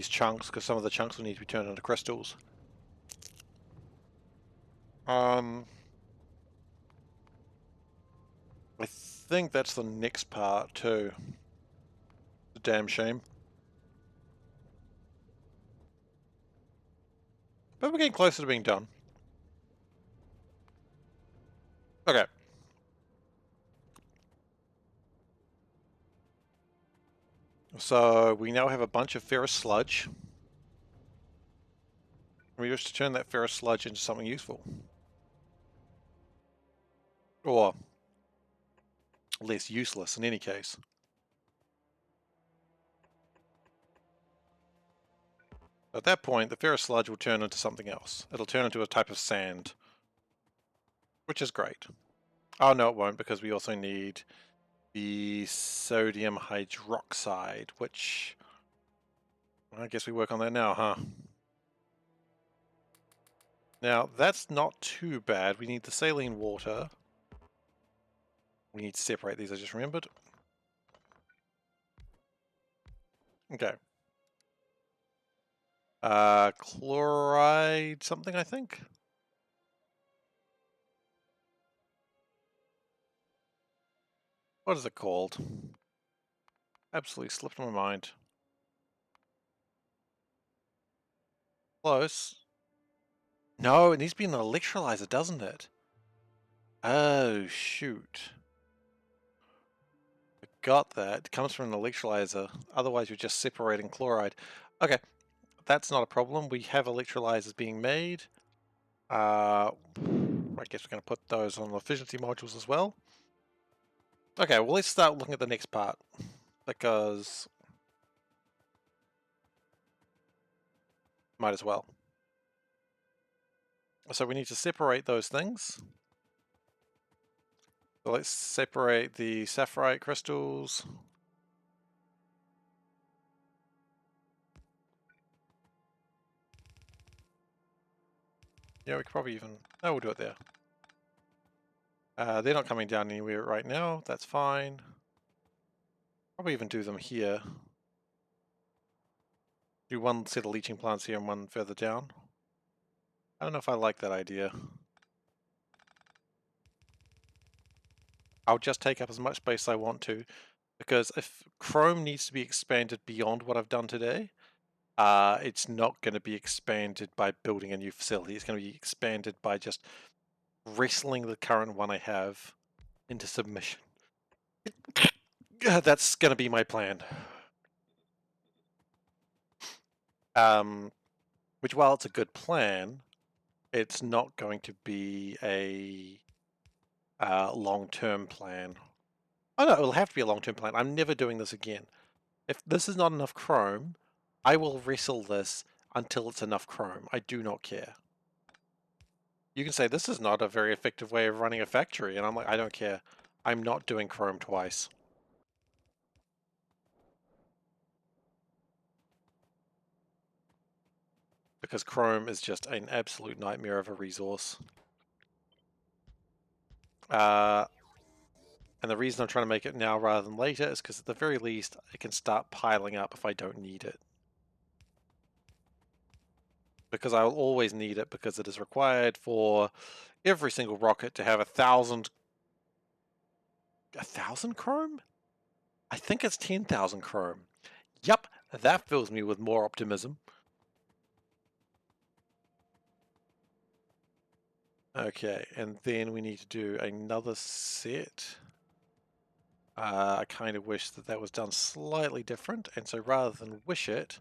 chunks, because some of the chunks will need to be turned into crystals. I think that's the next part too. It's a damn shame. But we're getting closer to being done. Okay. So we now have a bunch of ferrous sludge. We wish to turn that ferrous sludge into something useful. Or less useless in any case. At that point, the ferrous sludge will turn into something else. It'll turn into a type of sand. Which is great. Oh no, it won't, because we also need the sodium hydroxide, which I guess we work on that now, huh? Now, that's not too bad. We need the saline water. We need to separate these, I just remembered. Okay. Chloride something, I think? What is it called? Absolutely slipped my mind. Close. No, it needs to be an electrolyzer, doesn't it? Oh, shoot. Got that. It comes from an electrolyzer. Otherwise, you're just separating chloride. Okay, that's not a problem. We have electrolyzers being made. I guess we're going to put those on the efficiency modules as well. Okay, well, let's start looking at the next part. Because might as well. So we need to separate those things. So let's separate the sapphirite crystals. Yeah, we could probably even... No, we'll do it there. They're not coming down anywhere right now. That's fine. Probably even do them here. Do one set of leaching plants here and one further down. I don't know if I like that idea. I'll just take up as much space as I want to, because if Chrome needs to be expanded beyond what I've done today, it's not going to be expanded by building a new facility. It's going to be expanded by just wrestling the current one I have into submission. That's going to be my plan. Which, while it's a good plan, it's not going to be a long-term plan. Oh no, it'll have to be a long-term plan. I'm never doing this again. If this is not enough chrome, I will wrestle this until it's enough chrome. I do not care. You can say this is not a very effective way of running a factory, and I'm like, I don't care. I'm not doing chrome twice. Because chrome is just an absolute nightmare of a resource. And the reason I'm trying to make it now rather than later is because at the very least it can start piling up if I don't need it. Because I will always need it because it is required for every single rocket to have 1,000 chrome? I think it's 10,000 chrome. Yup, that fills me with more optimism. Okay, and then we need to do another set. I kind of wish that that was done slightly different, and so rather than wish it,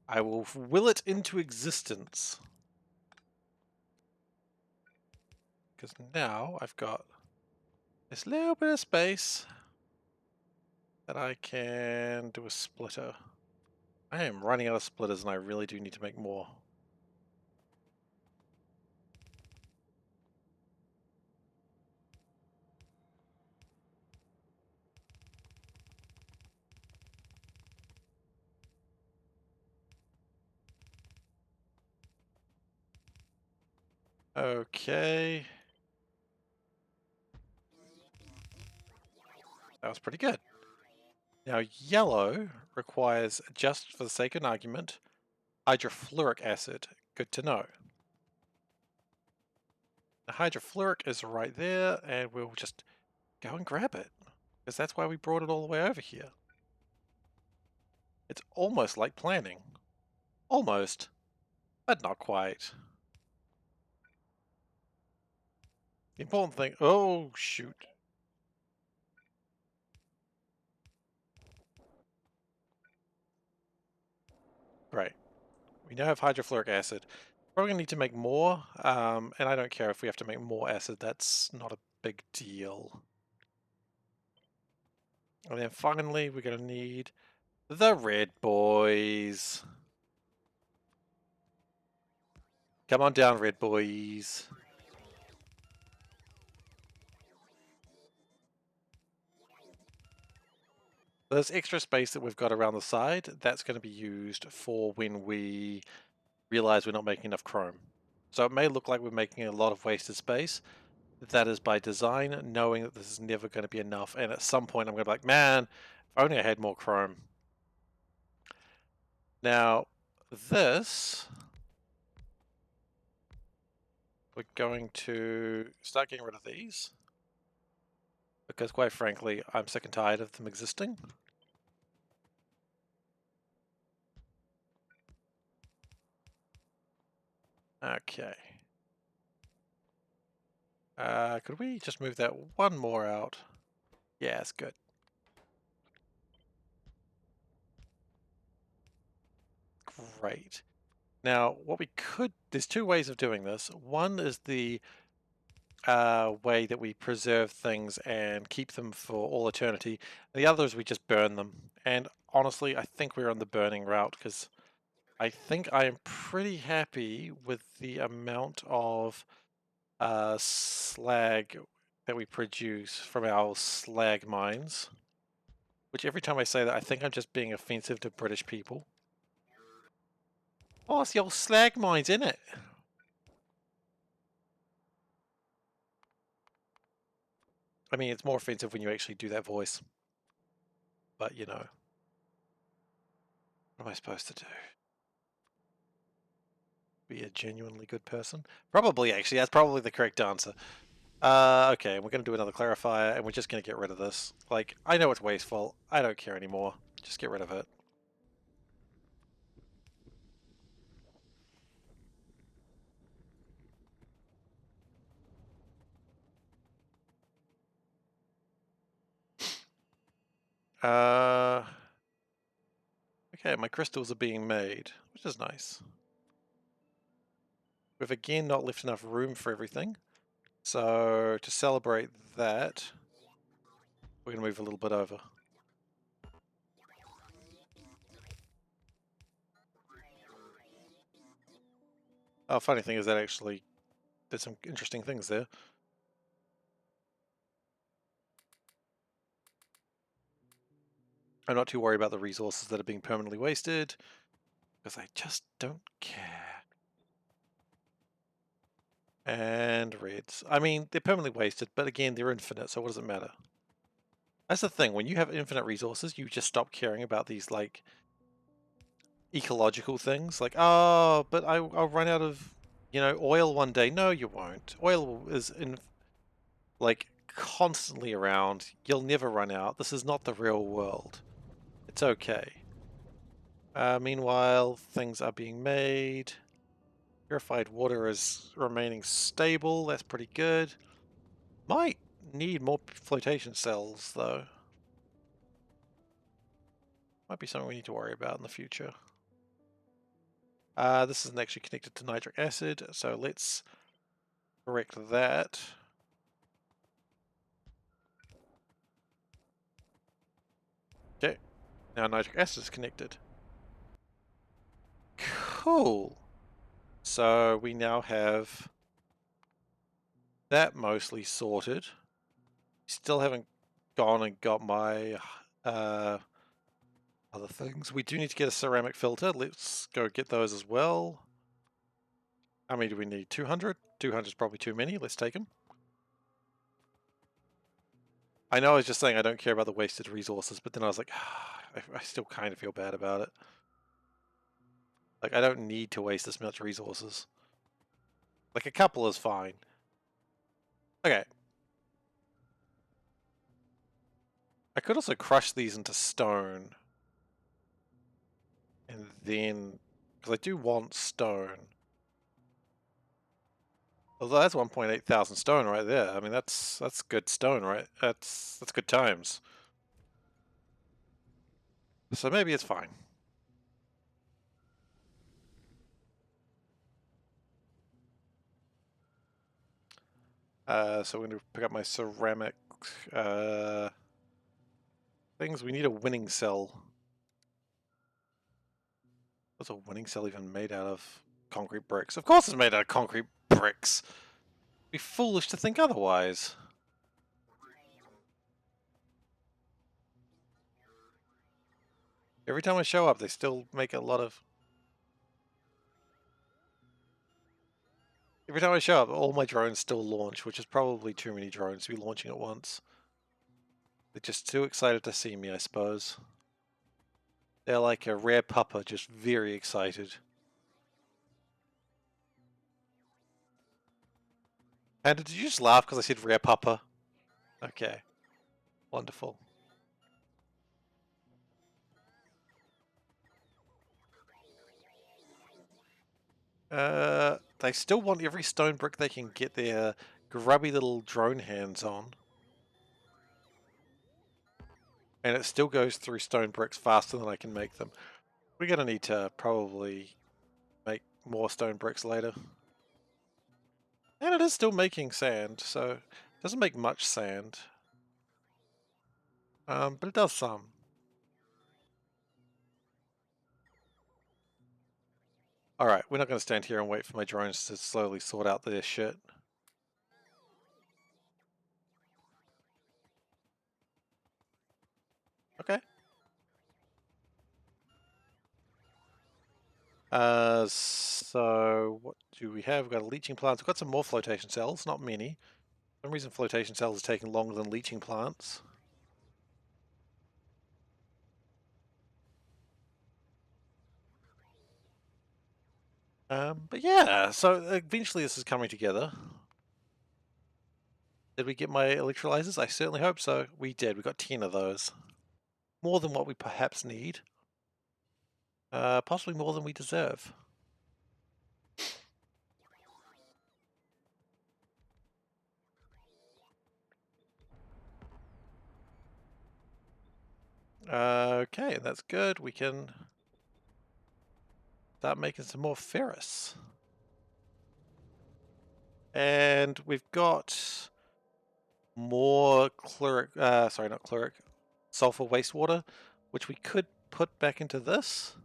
I will will it into existence. Because now I've got this little bit of space that I can do a splitter. I am running out of splitters and I really do need to make more. Okay. That was pretty good. Now yellow requires, just for the sake of an argument, hydrofluoric acid. Good to know. The hydrofluoric is right there, and we'll just go and grab it. Because that's why we brought it all the way over here. It's almost like planning. Almost, but not quite. The important thing... Oh, shoot. Great. We now have hydrofluoric acid. Probably going to need to make more, and I don't care if we have to make more acid. That's not a big deal. And then finally, we're going to need the red boys. Come on down, red boys. There's extra space that we've got around the side. That's going to be used for when we realize we're not making enough chrome. So it may look like we're making a lot of wasted space. That is by design, knowing that this is never going to be enough. And at some point I'm going to be like, man, if only I had more chrome. Now, this, we're going to start getting rid of these. because quite frankly, I'm sick and tired of them existing. Okay. Could we just move that one more out? Yeah, it's good. Great. Now, what we could, there's two ways of doing this. One is the way that we preserve things and keep them for all eternity. The other is we just burn them. And honestly, I think we're on the burning route because I think I am pretty happy with the amount of slag that we produce from our slag mines. Which every time I say that, I think I'm just being offensive to British people. Oh, it's the old slag mines, isn't it? I mean, it's more offensive when you actually do that voice. But, you know. What am I supposed to do? Be a genuinely good person? Probably, actually. That's probably the correct answer. Okay, we're going to do another clarifier, and we're just going to get rid of this. Like, I know it's wasteful. I don't care anymore. Just get rid of it. Okay, my crystals are being made, which is nice. We've again not left enough room for everything. So, to celebrate that, we're going to move a little bit over. Oh, funny thing is that actually there's some interesting things there. I'm not too worried about the resources that are being permanently wasted, because I just don't care. And reds. I mean, they're permanently wasted, but again, they're infinite, so what does it matter? That's the thing, when you have infinite resources, you just stop caring about these, like, ecological things. Like, oh, but I'll run out of, you know, oil one day. No, you won't. Oil is, like, constantly around. You'll never run out. This is not the real world. It's okay. Meanwhile, things are being made. Purified water is remaining stable. That's pretty good. Might need more flotation cells, though. Might be something we need to worry about in the future. This isn't actually connected to nitric acid, so let's correct that. Okay, now nitric acid is connected. Cool. So we now have that mostly sorted. Still haven't gone and got my other things. We do need to get a ceramic filter. Let's go get those as well. How many do we need? 200? 200 is probably too many. Let's take them. I know I was just saying I don't care about the wasted resources, but then I was like, I still kind of feel bad about it. Like, I don't need to waste this much resources. Like, a couple is fine. Okay. I could also crush these into stone. And then, because I do want stone. Although that's 1.8 thousand stone right there. I mean, that's good stone, right? That's good times. So maybe it's fine. So we're going to pick up my ceramic things. We need a winning cell. What's a winning cell even made out of? Concrete bricks. Of course it's made out of concrete bricks. It'd be foolish to think otherwise. Every time I show up, they still make a lot of... Every time I show up, all my drones still launch, which is probably too many drones to be launching at once. They're just too excited to see me, I suppose. They're like a rare pupper, just very excited. And did you just laugh because I said rare pupper? Okay. Wonderful. They still want every stone brick they can get their grubby little drone hands on. And it still goes through stone bricks faster than I can make them. We're going to need to probably make more stone bricks later. And it is still making sand, so it doesn't make much sand. But it does some. Alright, we're not going to stand here and wait for my drones to slowly sort out their shit. Okay. So what do we have? We've got a leaching plant. We've got some more flotation cells, not many. For some reason flotation cells are taking longer than leaching plants. But yeah, so eventually this is coming together. Did we get my electrolyzers? I certainly hope so. We did. We got 10 of those. More than what we perhaps need. Possibly more than we deserve. Okay, that's good. We can start making some more ferrous. And we've got more sulfur wastewater, which we could put back into this.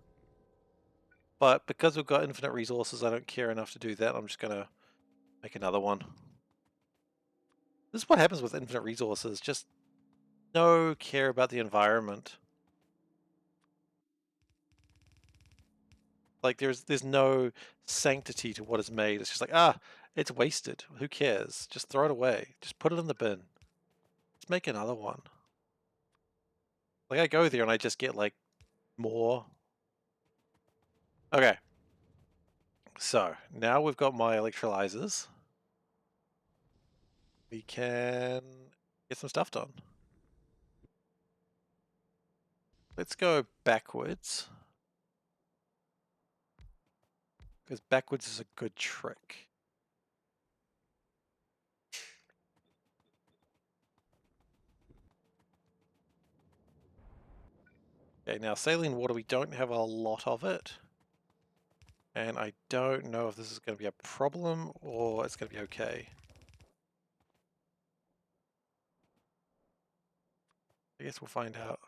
But because we've got infinite resources, I don't care enough to do that. I'm just going to make another one. This is what happens with infinite resources. Just no care about the environment. Like there's no sanctity to what is made. It's just like, it's wasted. Who cares? Just throw it away. Just put it in the bin. Let's make another one. Like I go there and I just get like more. Okay. So now we've got my electrolyzers. We can get some stuff done. Let's go backwards. Because backwards is a good trick. Okay, now saline water, we don't have a lot of it. And I don't know if this is going to be a problem or it's going to be okay. I guess we'll find out.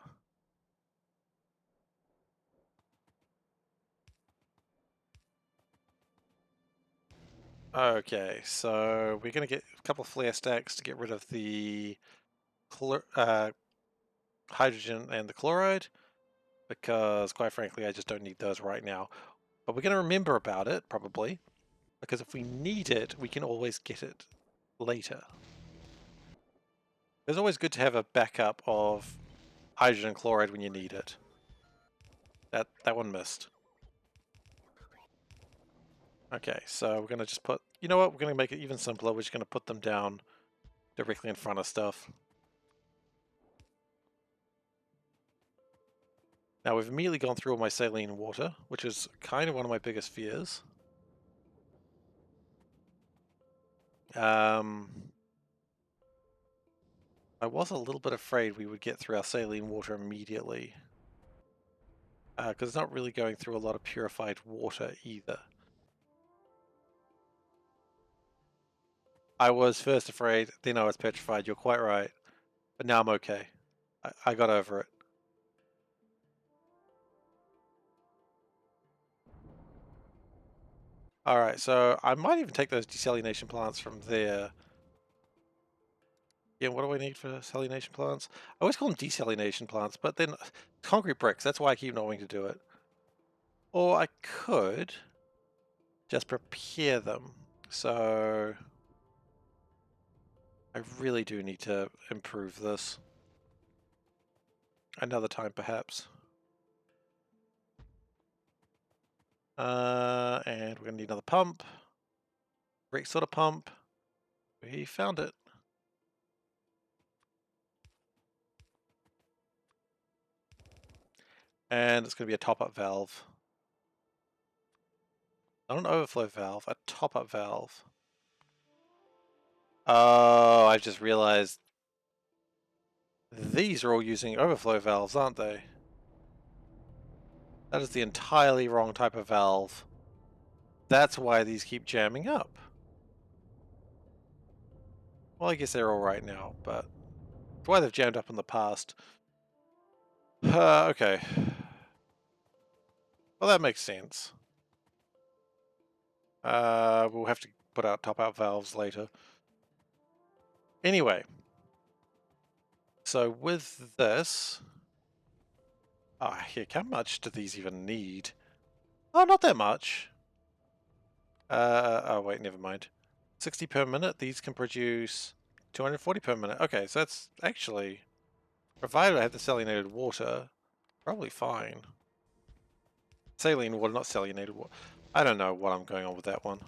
Okay, so we're going to get a couple of flare stacks to get rid of the hydrogen and the chloride, because quite frankly I just don't need those right now. But we're going to remember about it, probably, because if we need it, we can always get it later. It's always good to have a backup of hydrogen chloride when you need it. That one missed. Okay, so we're going to just put... You know what? We're going to make it even simpler. We're just going to put them down directly in front of stuff. Now we've immediately gone through all my saline water, which is kind of one of my biggest fears. I was a little bit afraid we would get through our saline water immediately. Because it's not really going through a lot of purified water either. I was first afraid, then I was petrified. You're quite right. But now I'm okay. I got over it. Alright, so I might even take those desalination plants from there. Yeah, what do I need for salination plants? I always call them desalination plants, but then concrete bricks, that's why I keep not wanting to do it. Or I could just prepare them. So I really do need to improve this. Another time, perhaps. And we're going to need another pump. Great sort of pump. We found it. And it's going to be a top-up valve. Not an overflow valve, a top-up valve. Oh, I've just realized these are all using overflow valves, aren't they? That is the entirely wrong type of valve. That's why these keep jamming up. Well, I guess they're all right now, but that's why they've jammed up in the past. Okay. Well, that makes sense. We'll have to put out top-out valves later. Anyway. So with this... heck, how much do these even need? Oh, not that much. Oh wait, never mind. 60 per minute, these can produce 240 per minute. Okay, so that's actually, provided I have the salinated water, probably fine. Saline water, not salinated water. I don't know what I'm going on with that one.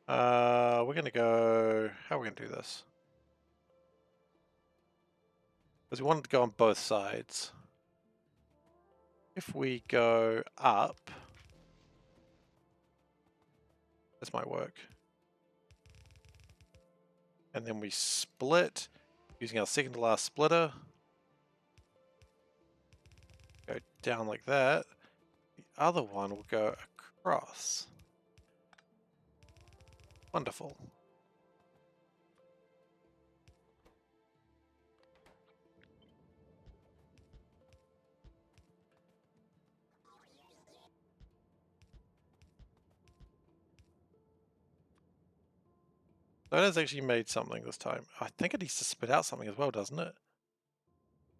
We're gonna go, how are we gonna do this? Because we want it to go on both sides. If we go up, this might work. And then we split using our second to last splitter. Go down like that. The other one will go across. Wonderful. So it has actually made something this time. I think it needs to spit out something as well, doesn't it?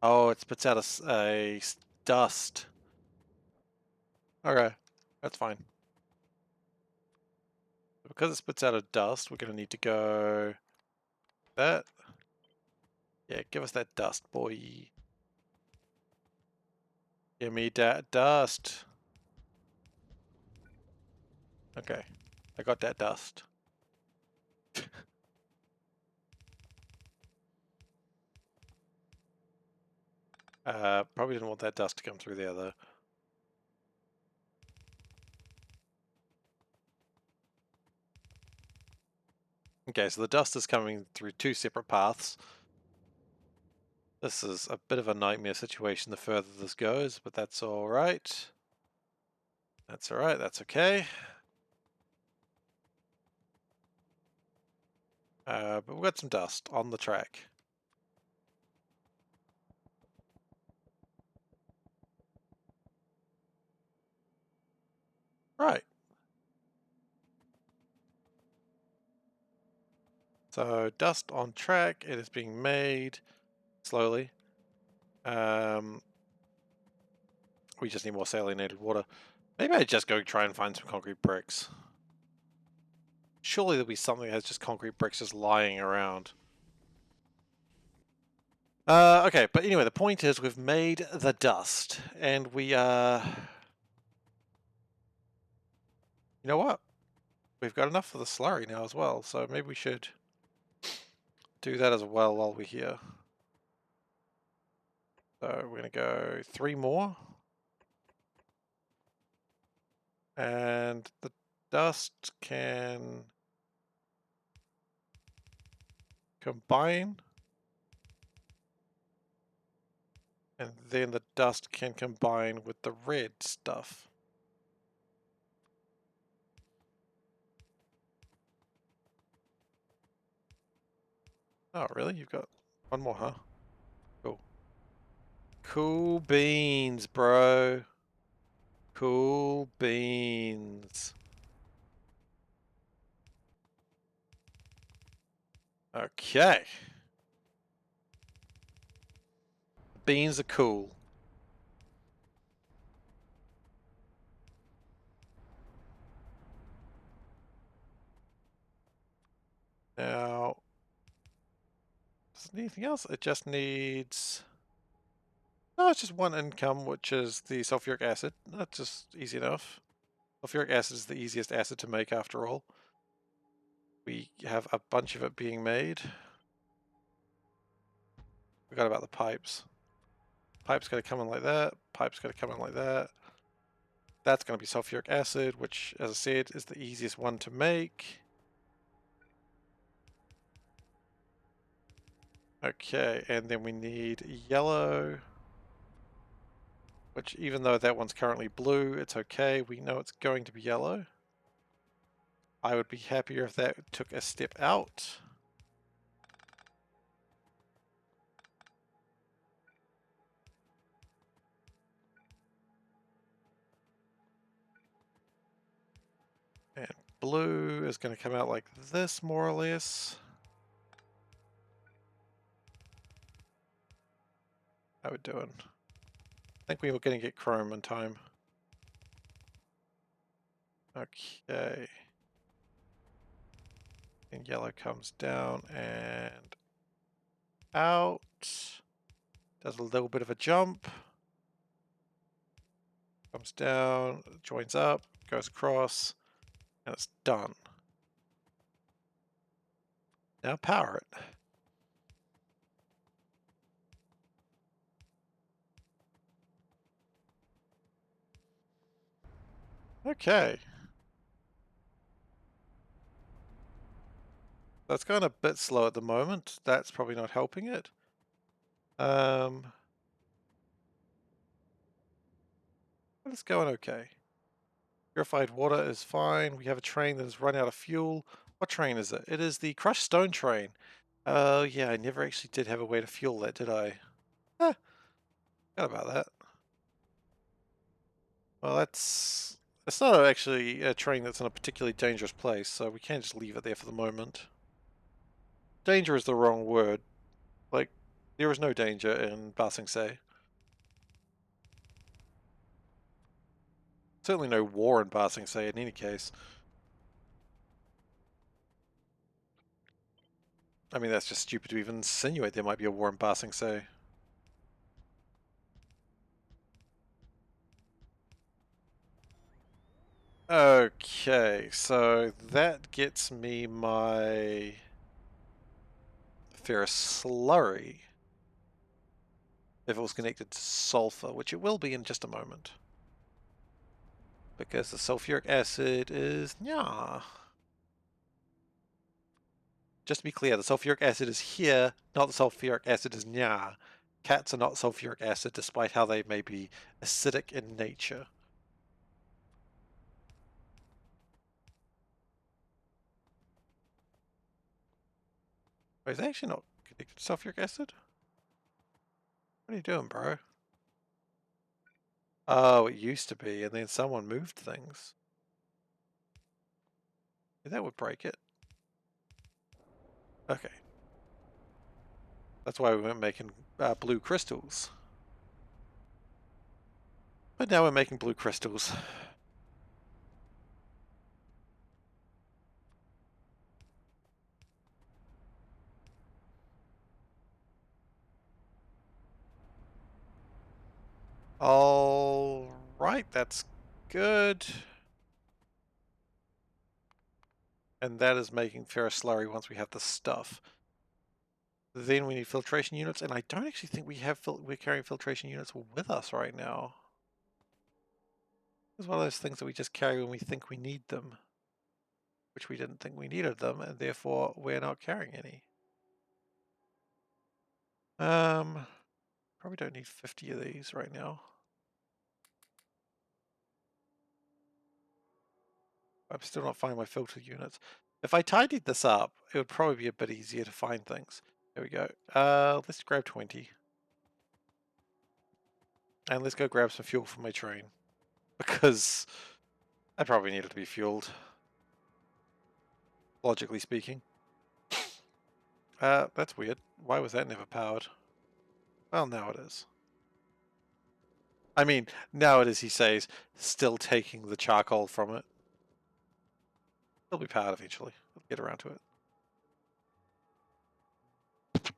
Oh, it spits out a dust. Okay, that's fine. Because it spits out a dust, we're going to need to go... that. Yeah, give us that dust, boy. Give me that dust. Okay, I got that dust. Probably didn't want that dust to come through there, though. Okay, so the dust is coming through two separate paths. This is a bit of a nightmare situation the further this goes, but that's alright. That's alright, that's okay. But we've got some dust on the track. Right. So dust on track, it is being made slowly. We just need more salinated water. Maybe I just go try and find some concrete bricks. Surely there'll be something that has just concrete bricks just lying around. Okay, but anyway, the point is we've made the dust, and we, you know what? We've got enough for the slurry now as well, so maybe we should do that as well while we're here. So we're going to go 3 more. And the dust can combine. And then the dust can combine with the red stuff. Oh, really? You've got one more, huh? Cool. Cool beans, bro. Cool beans. Okay. Beans are cool. Now, does it need anything else? It just needs... No, it's just one income, which is the sulfuric acid. That's just easy enough. Sulfuric acid is the easiest acid to make after all. We have a bunch of it being made. Forgot about the pipes. Pipe's got to come in like that. Pipe's got to come in like that. That's going to be sulfuric acid, which, as I said, is the easiest one to make. Okay, and then we need yellow, which even though that one's currently blue, it's okay. We know it's going to be yellow. I would be happier if that took a step out. And blue is going to come out like this, more or less. How we doing? I think we were going to get chrome in time. Okay. And yellow comes down and out. Does a little bit of a jump. Comes down, joins up, goes across, and it's done. Now power it. Okay. That's going a bit slow at the moment. That's probably not helping it. But it's going okay. Purified water is fine. We have a train that has run out of fuel. What train is it? It is the crushed stone train. Oh yeah, I never actually did have a way to fuel that, did I? Forgot about that. Well, it's not actually a train that's in a particularly dangerous place, so we can just leave it there for the moment. Danger is the wrong word. Like, there is no danger in Ba Sing Se. Certainly no war in Ba Sing Se in any case. I mean, that's just stupid to even insinuate there might be a war in Ba Sing Se. Okay, so that gets me my ferrous slurry. If it was connected to sulfur, which it will be in just a moment. Because the sulfuric acid is... yeah. Just to be clear, the sulfuric acid is here, not the sulfuric acid is nya. Cats are not sulfuric acid, despite how they may be acidic in nature. Wait, is that actually not connected to sulfuric acid? What are you doing, bro? Oh, it used to be, and then someone moved things. Yeah, that would break it. Okay. That's why we weren't making blue crystals. But now we're making blue crystals. All right, that's good. And that is making ferrous slurry once we have the stuff. Then we need filtration units, and I don't actually think we're carrying filtration units with us right now. It's one of those things that we just carry when we think we need them, which we didn't think we needed them, and therefore we're not carrying any. Probably don't need 50 of these right now. I'm still not finding my filter units. If I tidied this up, it would probably be a bit easier to find things. There we go. Let's grab 20. And let's go grab some fuel for my train. Because I probably need it to be fueled. Logically speaking. That's weird. Why was that never powered? Well, now it is. I mean, now it is, he says, still taking the charcoal from it. It'll be powered eventually. We'll get around to it.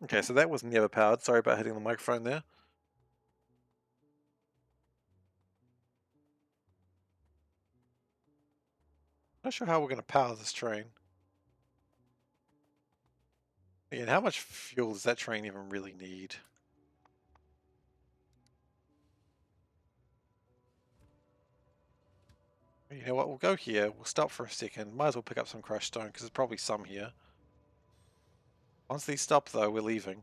Okay, so that was never powered. Sorry about hitting the microphone there. Not sure how we're going to power this train. And how much fuel does that train even really need? You know what, we'll go here, we'll stop for a second, might as well pick up some crushed stone because there's probably some here. Once these stop though, we're leaving.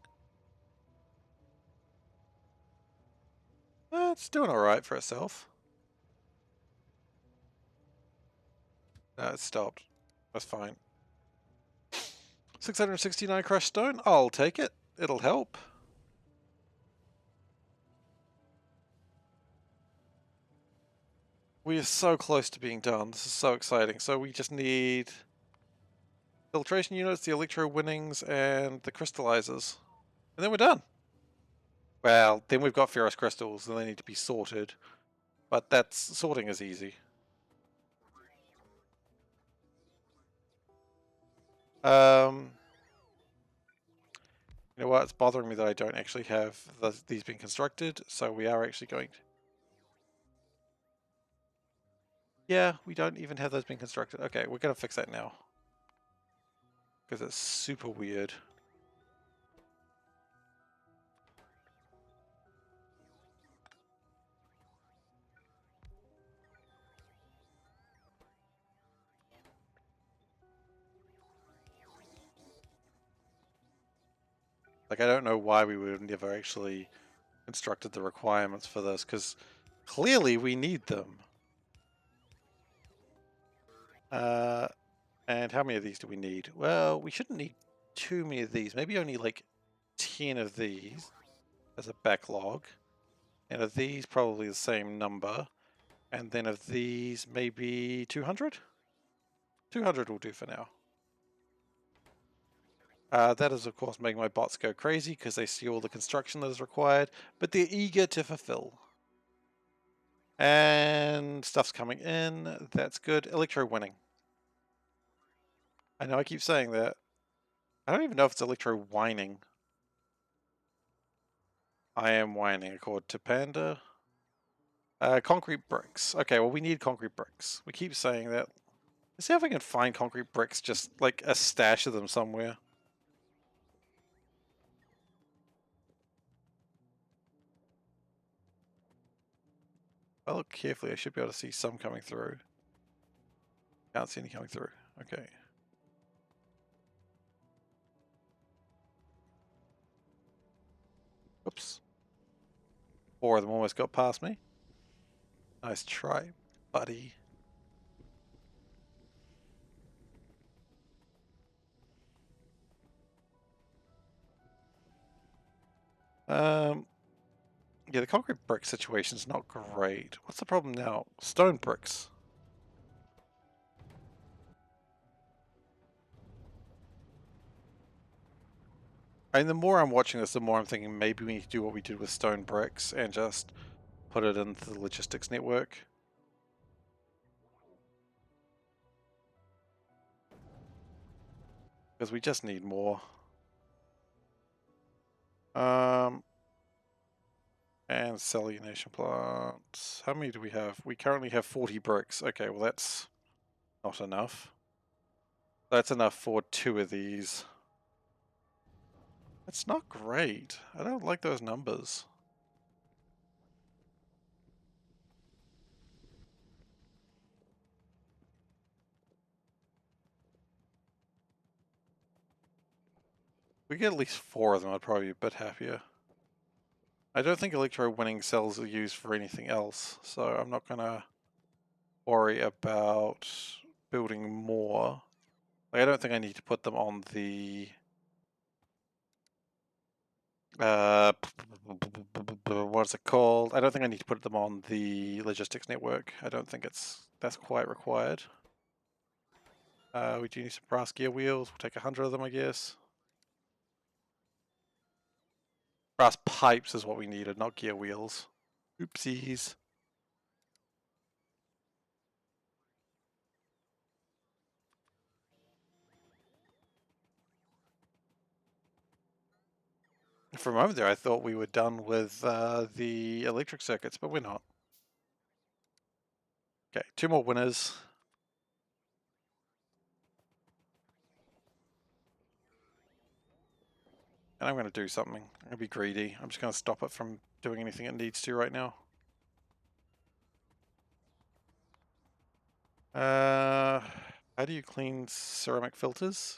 It's doing alright for itself. No, it stopped. That's fine. 669 crushed stone, I'll take it. It'll help. We are so close to being done. This is so exciting. So we just need filtration units, the electro winnings, and the crystallizers. And then we're done. Well, then we've got ferrous crystals and they need to be sorted. But sorting is easy. You know what? It's bothering me that I don't actually have these being constructed. So we are actually going to... Yeah, we don't even have those being constructed. Okay, we're going to fix that now. Because it's super weird. Like, I don't know why we would have never actually constructed the requirements for this, because clearly we need them. And how many of these do we need? Well, we shouldn't need too many of these. Maybe only like 10 of these as a backlog. And of these, probably the same number. And then of these, maybe 200? 200 will do for now. That is, of course, making my bots go crazy because they see all the construction that is required, but they're eager to fulfill. And stuff's coming in. That's good. Electro winning. I know I keep saying that. I don't even know if it's electro whining. I am whining, according to Panda. Concrete bricks. Okay, well, we need concrete bricks. We keep saying that. Let's see if I can find concrete bricks, just like a stash of them somewhere. If I look carefully, I should be able to see some coming through. Can't see any coming through. Okay. Oops. 4 of them almost got past me. Nice try, buddy. Yeah, the concrete brick situation is not great. What's the problem now? Stone bricks. And the more I'm watching this, the more I'm thinking maybe we need to do what we did with stone bricks and just put it into the logistics network. Because we just need more. And salination plants. How many do we have? We currently have 40 bricks. Okay, well that's not enough. That's enough for 2 of these. That's not great. I don't like those numbers. If we get at least 4 of them, I'd probably be a bit happier. I don't think electro winning cells are used for anything else, so I'm not gonna worry about building more. Like, I don't think I need to put them on the what's it called? I don't think I need to put them on the logistics network. I don't think that's quite required. We do need some brass gear wheels. We'll take 100 of them, I guess. Brass pipes is what we needed, not gear wheels. Oopsies. For a moment there, I thought we were done with the electric circuits, but we're not. Okay, 2 more winners. And I'm going to do something. I'm going to be greedy. I'm just going to stop it from doing anything it needs to right now. How do you clean ceramic filters?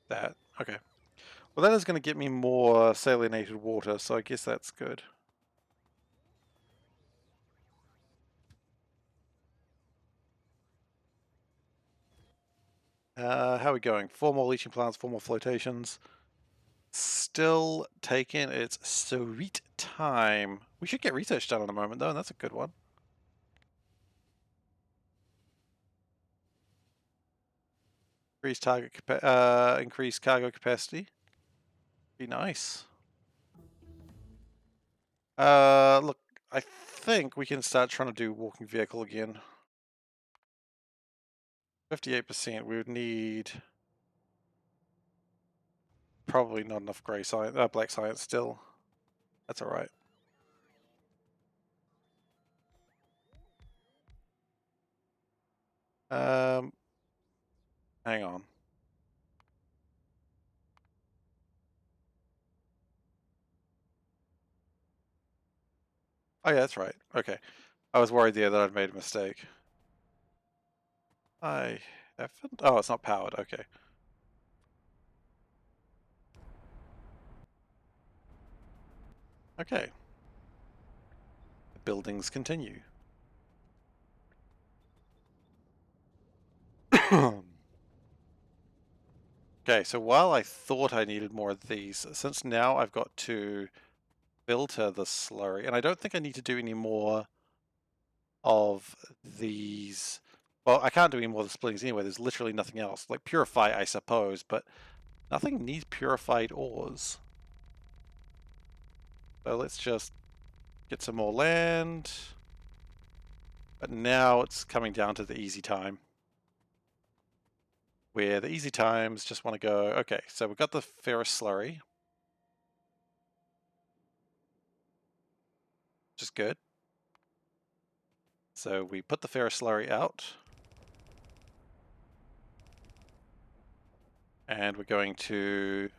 That. Okay. Well, that is going to get me more salinated water, so I guess that's good. How are we going? 4 more leaching plants, 4 more flotations. Still taking its sweet time. We should get research done in a moment, though, and that's a good one. Increase cargo capacity. Be nice. Look, I think we can start trying to do walking vehicle again. 58%. We would need probably not enough gray science, black science still. That's all right. Hang on. Oh yeah, that's right. Okay. I was worried there that I'd made a mistake. Oh, it's not powered. Okay. Okay. The buildings continue. Okay, so while I thought I needed more of these, since now I've got to filter the slurry, and I don't think I need to do any more of these. Well, I can't do any more of the splittings anyway. There's literally nothing else. Like purify, I suppose, but nothing needs purified ores. So let's just get some more land. But now it's coming down to the easy time. Where the easy times just want to go, okay, so we've got the ferrous slurry. Which is good. So we put the ferrous slurry out. And we're going to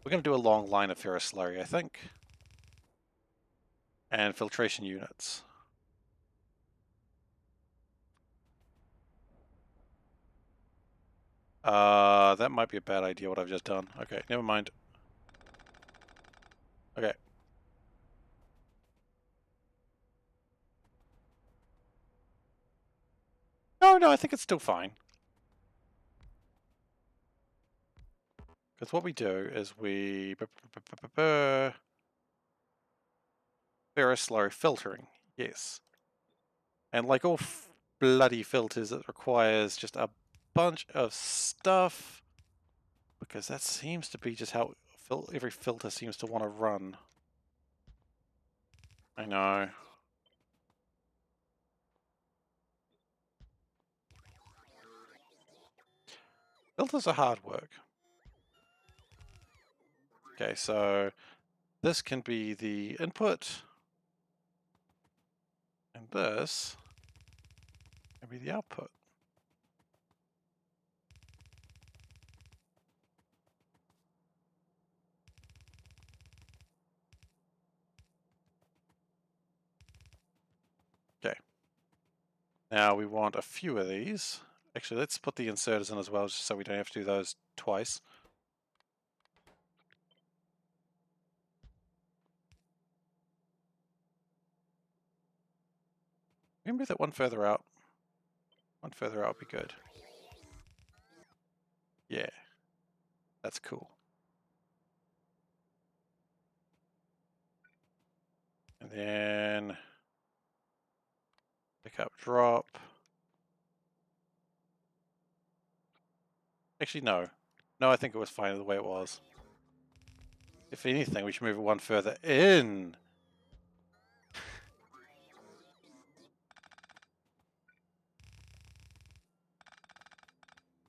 do a long line of ferrous slurry, I think. And filtration units. That might be a bad idea what I've just done. Okay, never mind. Okay. No, I think it's still fine. Because what we do is we ferrous slurry filtering. Yes. And like all bloody filters, it requires just a bunch of stuff. Because that seems to be just how every filter seems to want to run. I know. Filters are hard work. Okay, so this can be the input. And this can be the output. Okay. Now we want a few of these. Actually, let's put the inserters in as well, just so we don't have to do those twice. We can move that one further out. One further out would be good. Yeah. That's cool. And then pick up, drop. Actually, no. No, I think it was fine the way it was. If anything, we should move it one further in.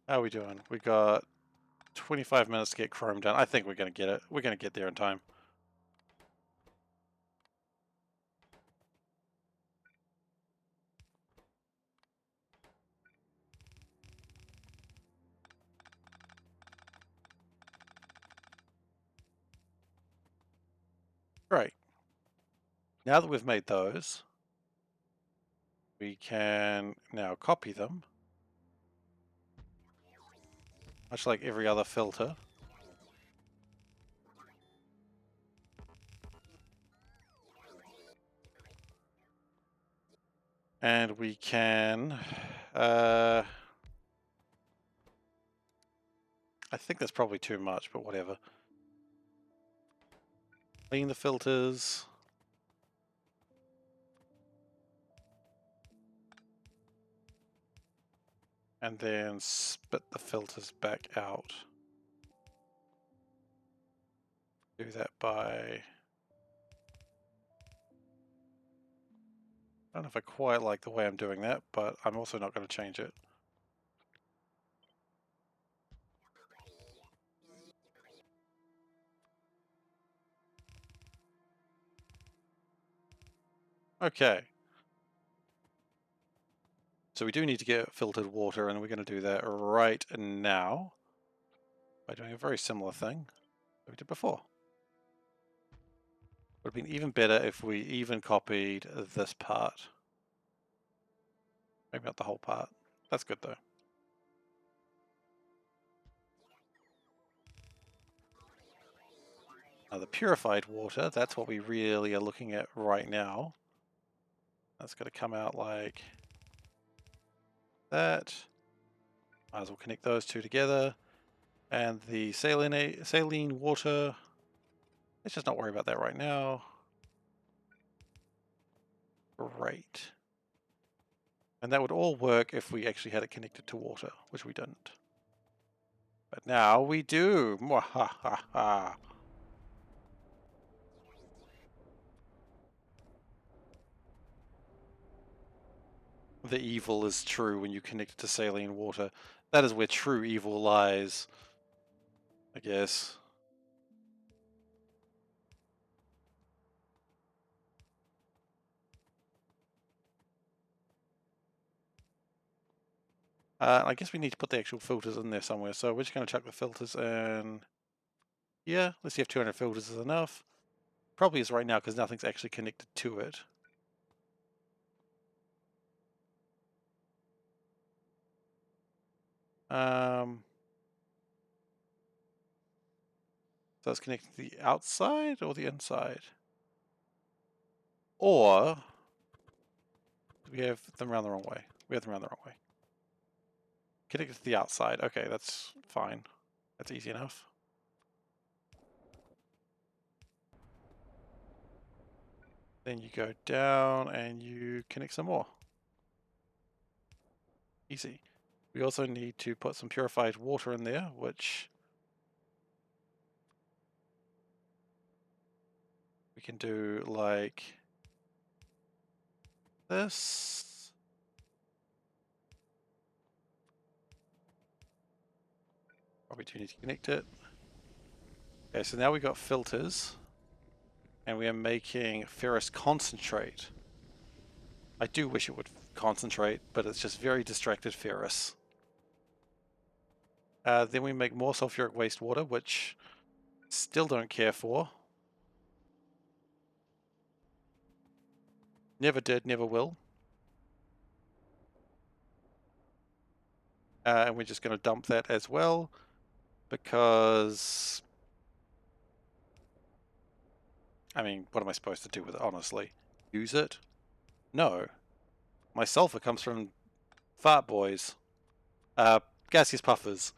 How are we doing? We got 25 minutes to get Chrome done. I think we're going to get it. We're going to get there in time. Right. Now that we've made those, We can now copy them, much like every other filter. And we can, I think that's probably too much, but whatever. Clean the filters. And then spit the filters back out. Do that by... I don't know if I quite like the way I'm doing that, but I'm also not going to change it. Okay. So we do need to get filtered water, and we're going to do that right now by doing a very similar thing that we did before. Would have been even better if we even copied this part. Maybe not the whole part. That's good though. Now the purified water, that's what we really are looking at right now. That's going to come out like that. Might as well connect those two together. And the saline water, let's just not worry about that right now. Great. And that would all work if we actually had it connected to water, which we didn't. But now we do. Mwahaha. The evil is true when you connect it to saline water. That is where true evil lies, I guess. I guess we need to put the actual filters in there somewhere. So we're just going to chuck the filters in. Yeah, let's see if 200 filters is enough. Probably is right now because nothing's actually connected to it. So it's connected to the outside or the inside? Or we have them around the wrong way. We have them around the wrong way. Connected to the outside. Okay, that's fine. That's easy enough. Then you go down and you connect some more. Easy. We also need to put some purified water in there, which we can do like this. Probably do need to connect it. Okay, so now we've got filters and we are making ferrous concentrate. I do wish it would concentrate, but it's just very distracted ferrous. Then we make more sulfuric wastewater, which still don't care for. Never did, never will. And we're just going to dump that as well, because... I mean, what am I supposed to do with it, honestly? Use it? No. My sulfur comes from fart boys. Gaseous puffers.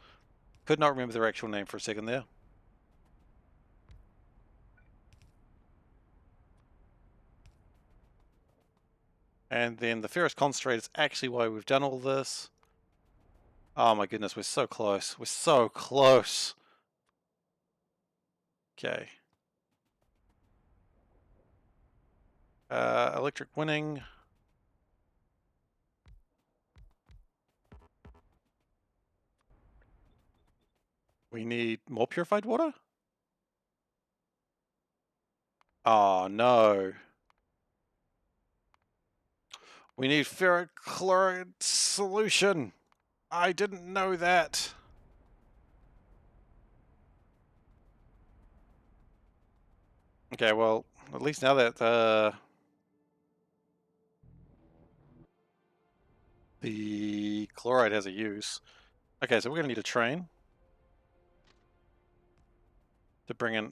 Could not remember their actual name for a second there. And then the ferrous concentrate is actually why we've done all this. Oh my goodness, we're so close. We're so close. Okay. Electric winning. We need more purified water? Oh no. We need ferric chloride solution. I didn't know that. Okay, well, at least now that the chloride has a use. Okay, so we're going to need a train to bring in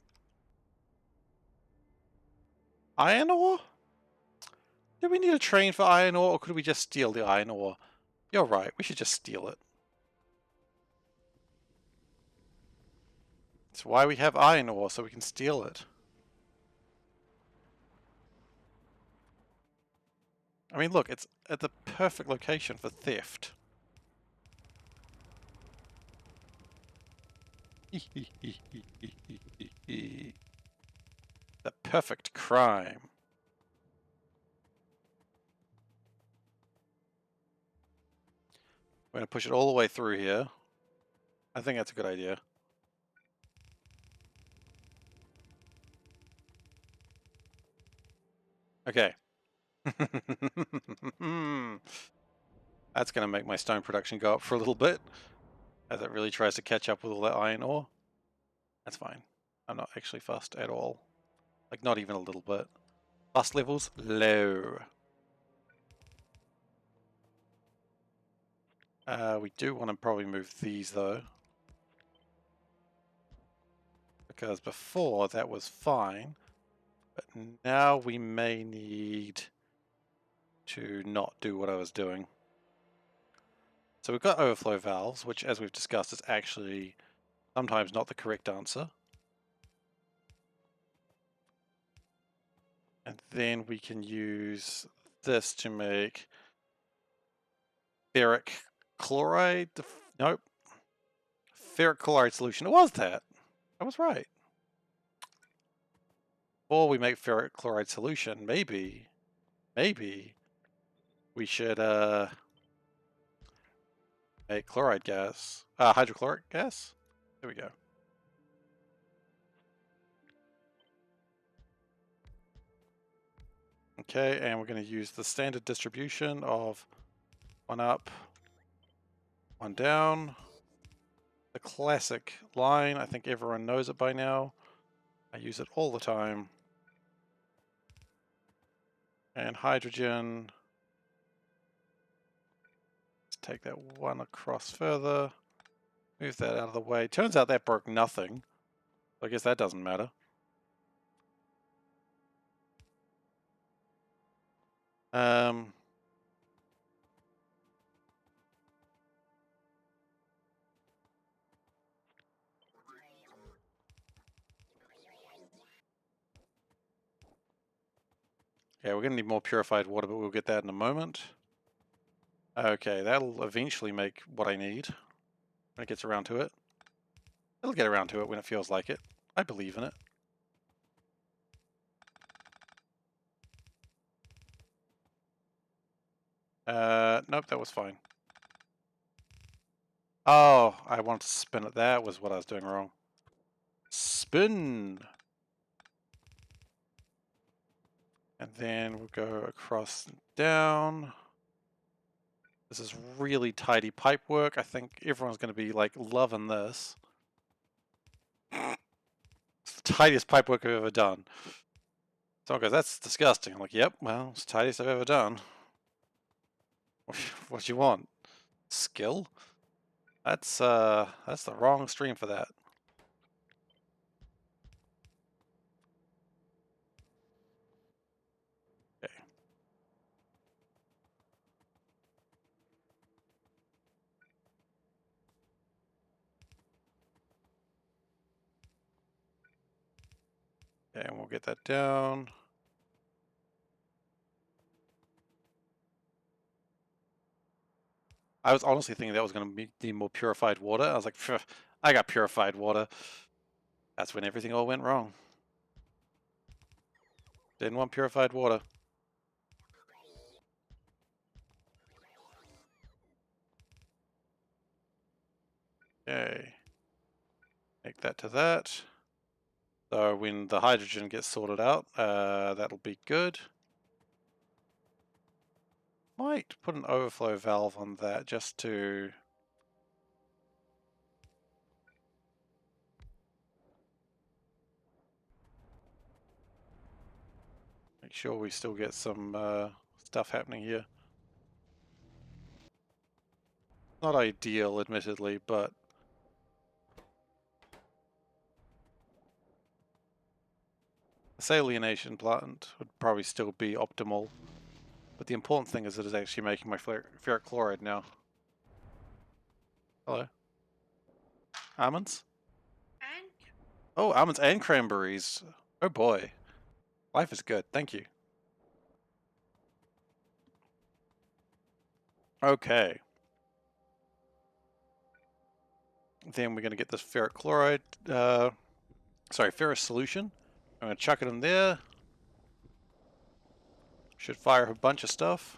iron ore? Do we need a train for iron ore, or could we just steal the iron ore? You're right, we should just steal it. That's why we have iron ore, so we can steal it. I mean, look, it's at the perfect location for theft. The perfect crime. We're going to push it all the way through here. I think that's a good idea. Okay. That's going to make my stone production go up for a little bit, as it really tries to catch up with all that iron ore. That's fine. I'm not actually fussed at all. Like, not even a little bit. Fuss levels, low. We do want to probably move these, though. Because before, that was fine. But now we may need to not do what I was doing. So we've got overflow valves, which, as we've discussed, is actually sometimes not the correct answer. And then we can use this to make ferric chloride. Nope. Ferric chloride solution. It was that. I was right. Or we make ferric chloride solution. Maybe we should make chloride gas. Hydrochloric gas? There we go. Okay, and we're going to use the standard distribution of 1 up, 1 down. The classic line, I think everyone knows it by now. I use it all the time. And hydrogen. Let's take that 1 across further. Move that out of the way. Turns out that broke nothing. I guess that doesn't matter. Yeah, we're going to need more purified water, but we'll get that in a moment. Okay, that'll eventually make what I need when it gets around to it. It'll get around to it when it feels like it. I believe in it. Nope, that was fine. Oh, I wanted to spin it. That was what I was doing wrong. Spin! And then we'll go across and down. This is really tidy pipe work. I think everyone's going to be like loving this. It's the tidiest pipe work I've ever done. Someone goes, that's disgusting. I'm like, yep, well, it's the tidiest I've ever done. What do you want? Skill? That's the wrong stream for that. Okay. Okay, and we'll get that down. I was honestly thinking that was going to need more purified water. I was like, I got purified water. That's when everything all went wrong. Didn't want purified water. Okay. Make that to that. So when the hydrogen gets sorted out, that'll be good. Might put an overflow valve on that just to make sure we still get some stuff happening here. Not ideal, admittedly, but the salination plant would probably still be optimal. But the important thing is it is actually making my ferric chloride now. Hello. Almonds? And Oh, almonds and cranberries. Oh boy. Life is good, thank you. Okay. Then we're going to get this ferric chloride, ferrous solution. I'm going to chuck it in there. Should fire a bunch of stuff.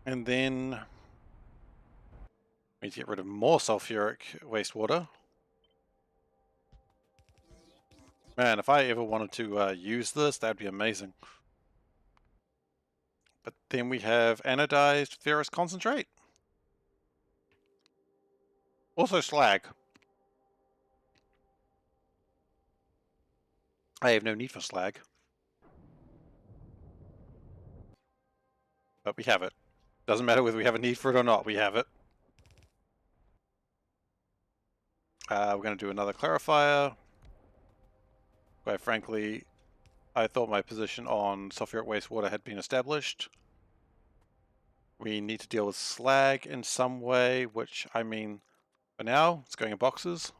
And then we need to get rid of more sulfuric wastewater. Man, if I ever wanted to use this, that'd be amazing. But then we have anodized ferrous concentrate. Also slag. I have no need for slag. But we have it. Doesn't matter whether we have a need for it or not, we have it. We're going to do another clarifier. Quite frankly, I thought my position on sulfuric wastewater had been established. We need to deal with slag in some way, which, I mean, for now, it's going in boxes.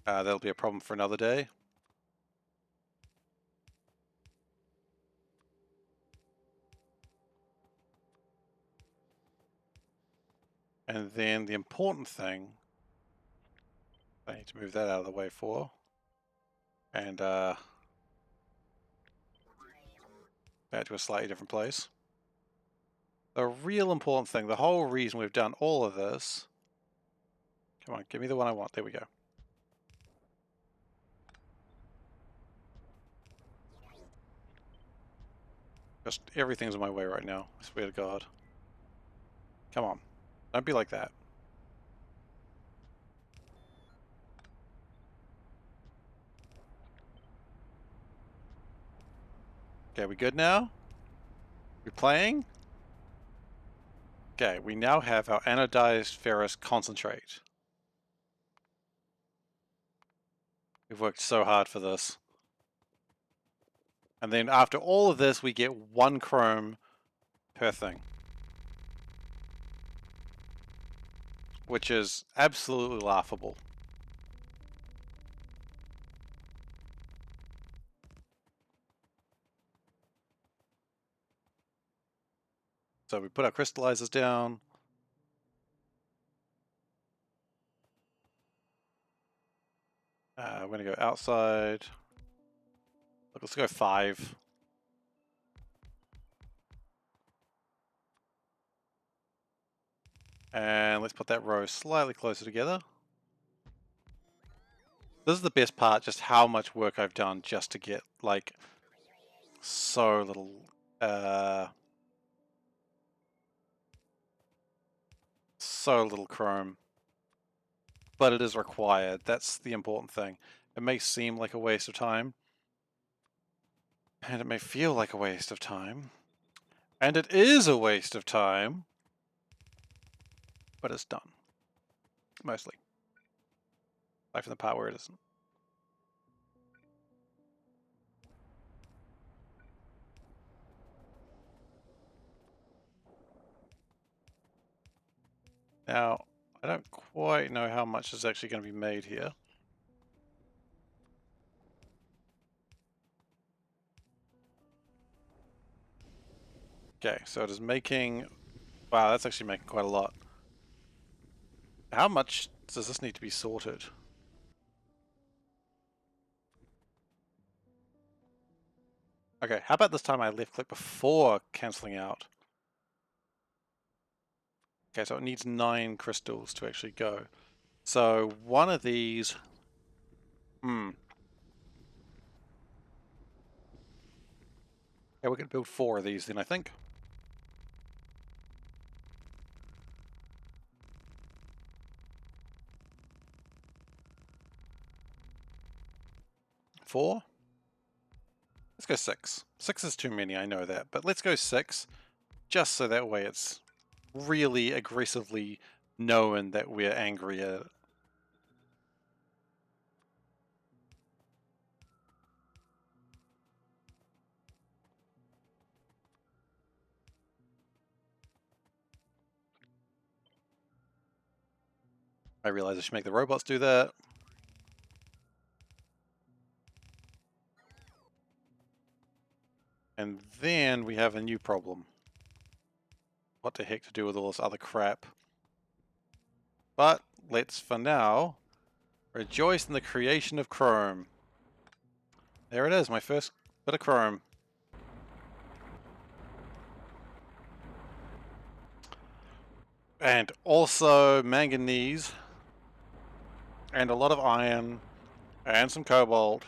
That'll be a problem for another day. And then the important thing, I need to move that out of the way for. And that to a slightly different place. The real important thing, the whole reason we've done all of this. Come on, give me the one I want. There we go. Just everything's in my way right now. I swear to God. Come on. Don't be like that. Okay, we good now? We playing? Okay, we now have our anodized ferrous concentrate. We've worked so hard for this. And then after all of this, we get 1 chrome per thing. Which is absolutely laughable. So we put our crystallizers down. We're going to go outside. Look, let's go 5. And let's put that row slightly closer together. This is the best part, just how much work I've done just to get, like, so little, chrome. But it is required. That's the important thing. It may seem like a waste of time. And it may feel like a waste of time. And it is a waste of time. But it's done. Mostly. Aside from the part where it isn't. Now, I don't quite know how much is actually going to be made here. Okay, so it is making... Wow, that's actually making quite a lot. How much does this need to be sorted? Okay, how about this time I left click before cancelling out? Okay, so it needs 9 crystals to actually go. So one of these... Yeah, we can build 4 of these then, I think. 4? Let's go 6. 6 is too many, I know that, but let's go 6, just so that way it's really aggressively known that we're angry at it. I realize I should make the robots do that. And then we have a new problem. What the heck to do with all this other crap? But let's, for now, rejoice in the creation of chrome. There it is, my first bit of chrome. And also manganese, and a lot of iron, and some cobalt.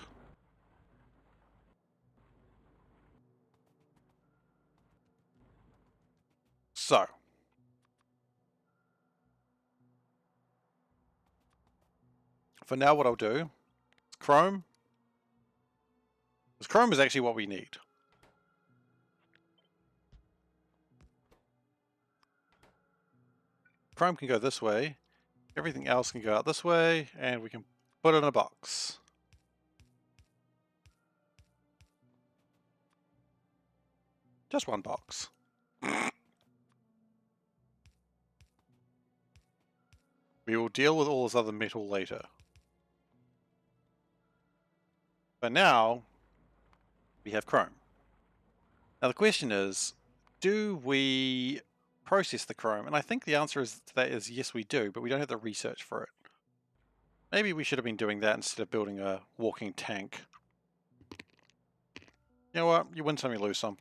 So, for now what I'll do is chrome. Because chrome is actually what we need. Chrome can go this way, everything else can go out this way, and we can put it in a box. Just one box. We will deal with all this other metal later. But now, we have chrome. Now the question is, do we process the chrome? And I think the answer to that is yes we do, but we don't have the research for it. Maybe we should have been doing that instead of building a walking tank. You know what? You win some, you lose some.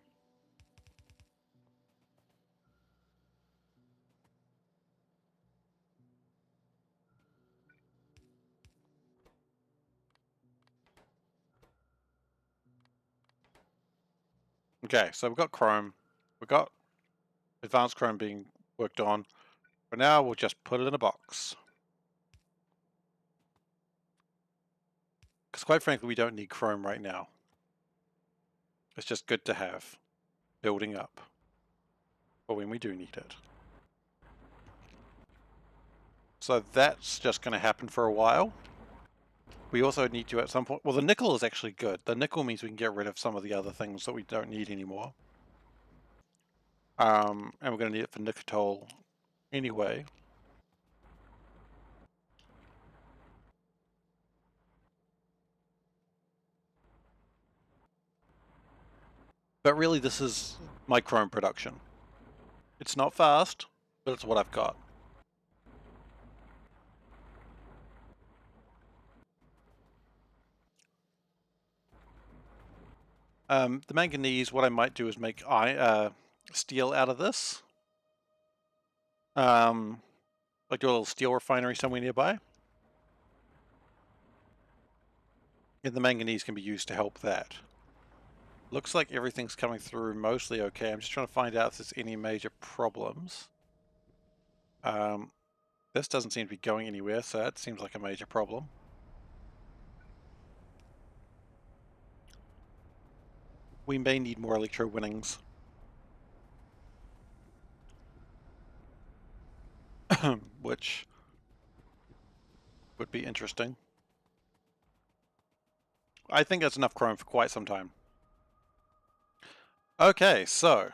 Okay, so we've got chrome. We've got advanced chrome being worked on. For now, we'll just put it in a box. Because quite frankly, we don't need chrome right now. It's just good to have, building up, for when we do need it. So that's just going to happen for a while. We also need to at some point, well the nickel is actually good. The nickel means we can get rid of some of the other things that we don't need anymore. And we're going to need it for nicotol anyway. But really this is my chrome production. It's not fast, but it's what I've got. The manganese, what I might do is make steel out of this. Like do a little steel refinery somewhere nearby. And the manganese can be used to help that. Looks like everything's coming through mostly okay. I'm just trying to find out if there's any major problems. This doesn't seem to be going anywhere, so that seems like a major problem. We may need more electro winnings. Which would be interesting. I think that's enough chrome for quite some time. Okay, so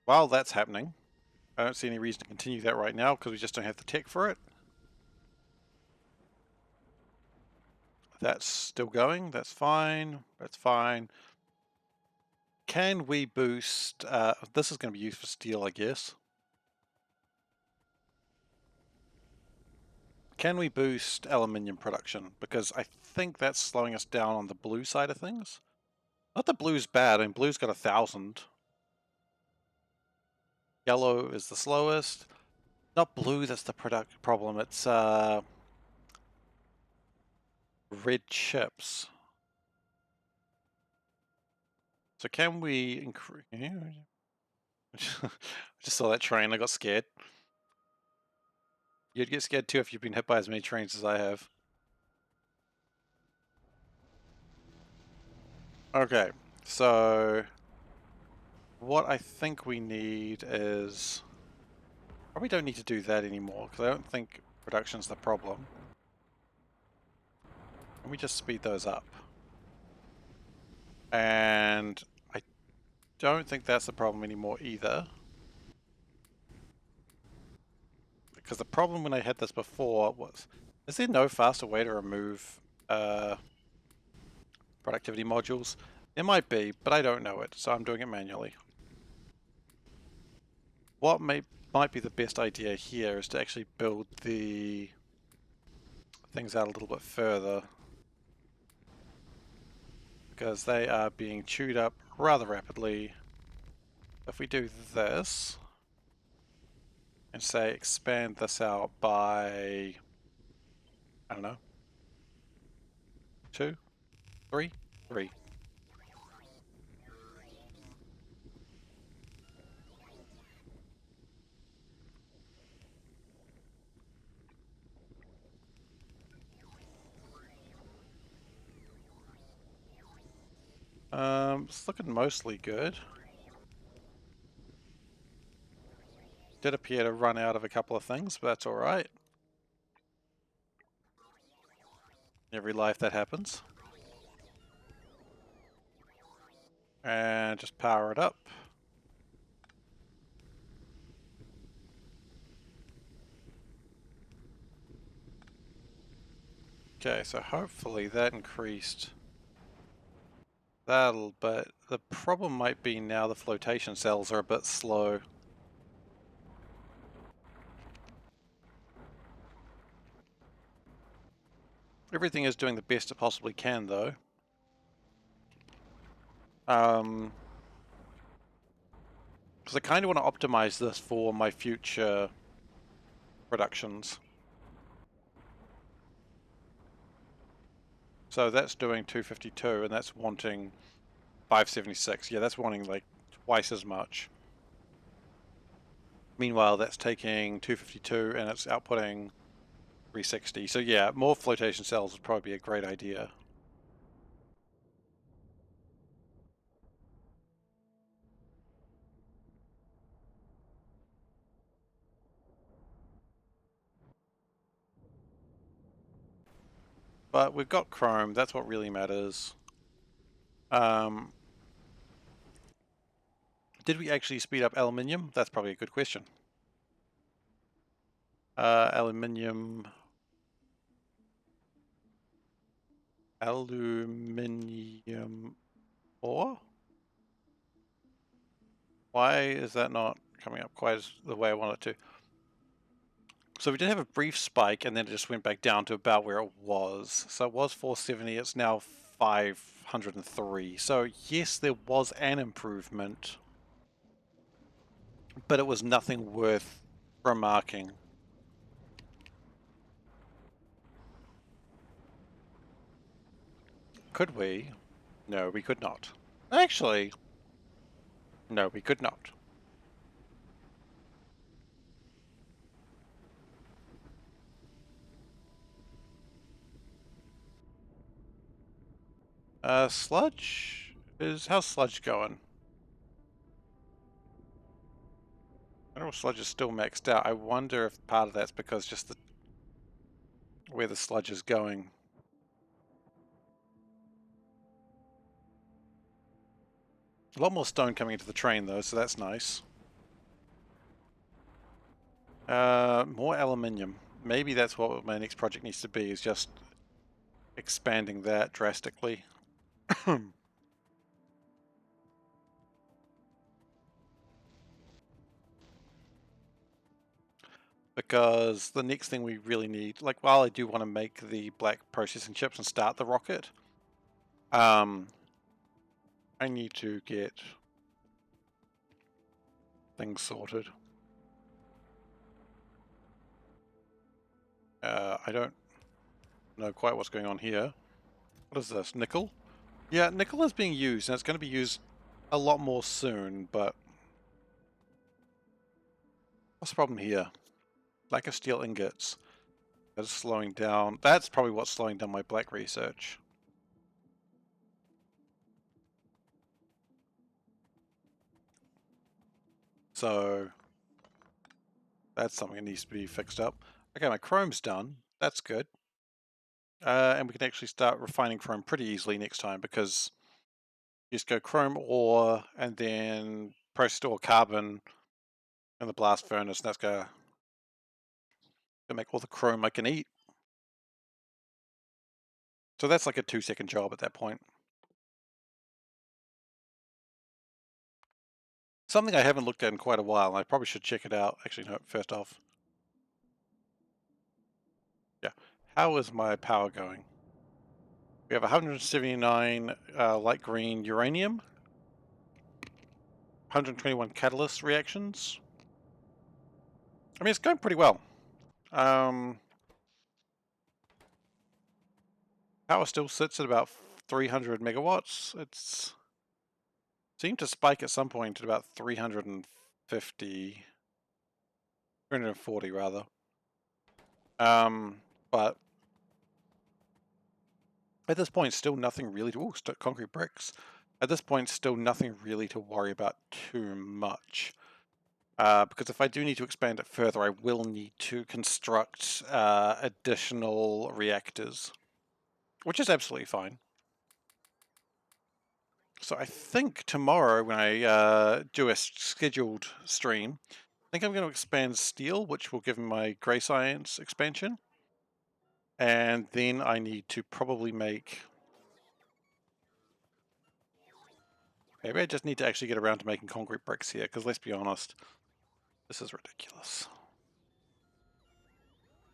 while that's happening, I don't see any reason to continue that right now because we just don't have the tech for it. That's still going, that's fine, that's fine. Can we boost, this is going to be used for steel, I guess. Can we boost aluminium production? Because I think that's slowing us down on the blue side of things. Not that blue's bad, I mean blue's got 1,000. Yellow is the slowest. Not blue that's the problem, it's red chips. So can we increase... I just saw that train, I got scared. You'd get scared too if you've been hit by as many trains as I have. Okay, so what I think we need is... Probably don't need to do that anymore, because I don't think production's the problem. Let me just speed those up. And I don't think that's the problem anymore either. Because the problem when I had this before was... Is there no faster way to remove productivity modules? It might be, but I don't know it, so I'm doing it manually. What might be the best idea here is to actually build the things out a little bit further, because they are being chewed up rather rapidly. If we do this and say expand this out by, I don't know, 2, 3, 3. It's looking mostly good. Did appear to run out of a couple of things, but that's alright. Every life that happens. And just power it up. Okay, so hopefully that increased that'll, but the problem might be now the flotation cells are a bit slow. Everything is doing the best it possibly can though. Because I kind of want to optimize this for my future productions. So that's doing 252 and that's wanting 576. Yeah, that's wanting like twice as much. Meanwhile, that's taking 252 and it's outputting 360. So yeah, more flotation cells would probably be a great idea. But we've got chrome, that's what really matters. Did we actually speed up aluminium? That's probably a good question. Aluminium ore? Why is that not coming up quite as the way I want it to? So we did have a brief spike and then it just went back down to about where it was. So it was 470, it's now 503. So yes, there was an improvement, but it was nothing worth remarking. Could we? No, we could not. Actually, no, we could not. Sludge is... How's Sludge going? I don't know if Sludge is still maxed out. I wonder if part of that's because just where the Sludge is going. A lot more stone coming into the train though, so that's nice. More aluminium. Maybe that's what my next project needs to be, is just expanding that drastically. Because the next thing we really need, like while I do want to make the black processing chips and start the rocket, I need to get things sorted. I don't know quite what's going on here. What is this? Nickel? Yeah, nickel is being used, and it's going to be used a lot more soon, but what's the problem here? Lack of steel ingots. That is slowing down. That's probably what's slowing down my black research. So that's something that needs to be fixed up. Okay, my chrome's done. That's good. And we can actually start refining chrome pretty easily next time because you just go chrome ore and then processed ore carbon in the blast furnace. And that's gonna make all the chrome I can eat. So that's like a 2-second job at that point. Something I haven't looked at in quite a while, and I probably should check it out. Actually, no, first off. Yeah. How is my power going? We have 179 light green uranium, 121 catalyst reactions. I mean, it's going pretty well. Power still sits at about 300 megawatts. It's seemed to spike at some point at about 350, 340 rather. But at this point, still nothing really to... Ooh, concrete bricks. At this point, still nothing really to worry about too much. Because if I do need to expand it further, I will need to construct additional reactors, which is absolutely fine. So I think tomorrow when I do a scheduled stream, I think I'm going to expand steel, which will give me my grey science expansion. And then I need to probably make... Maybe I just need to actually get around to making concrete bricks here, because let's be honest, this is ridiculous.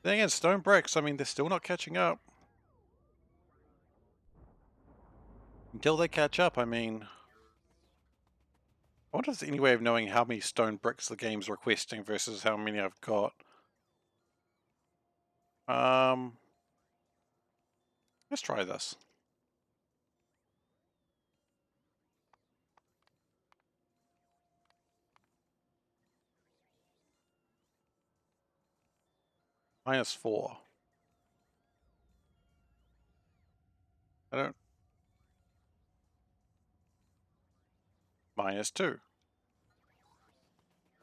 Then again, stone bricks, I mean, they're still not catching up. Until they catch up, I mean... I wonder if there's any way of knowing how many stone bricks the game's requesting versus how many I've got. Let's try this. -4. I don't... -2.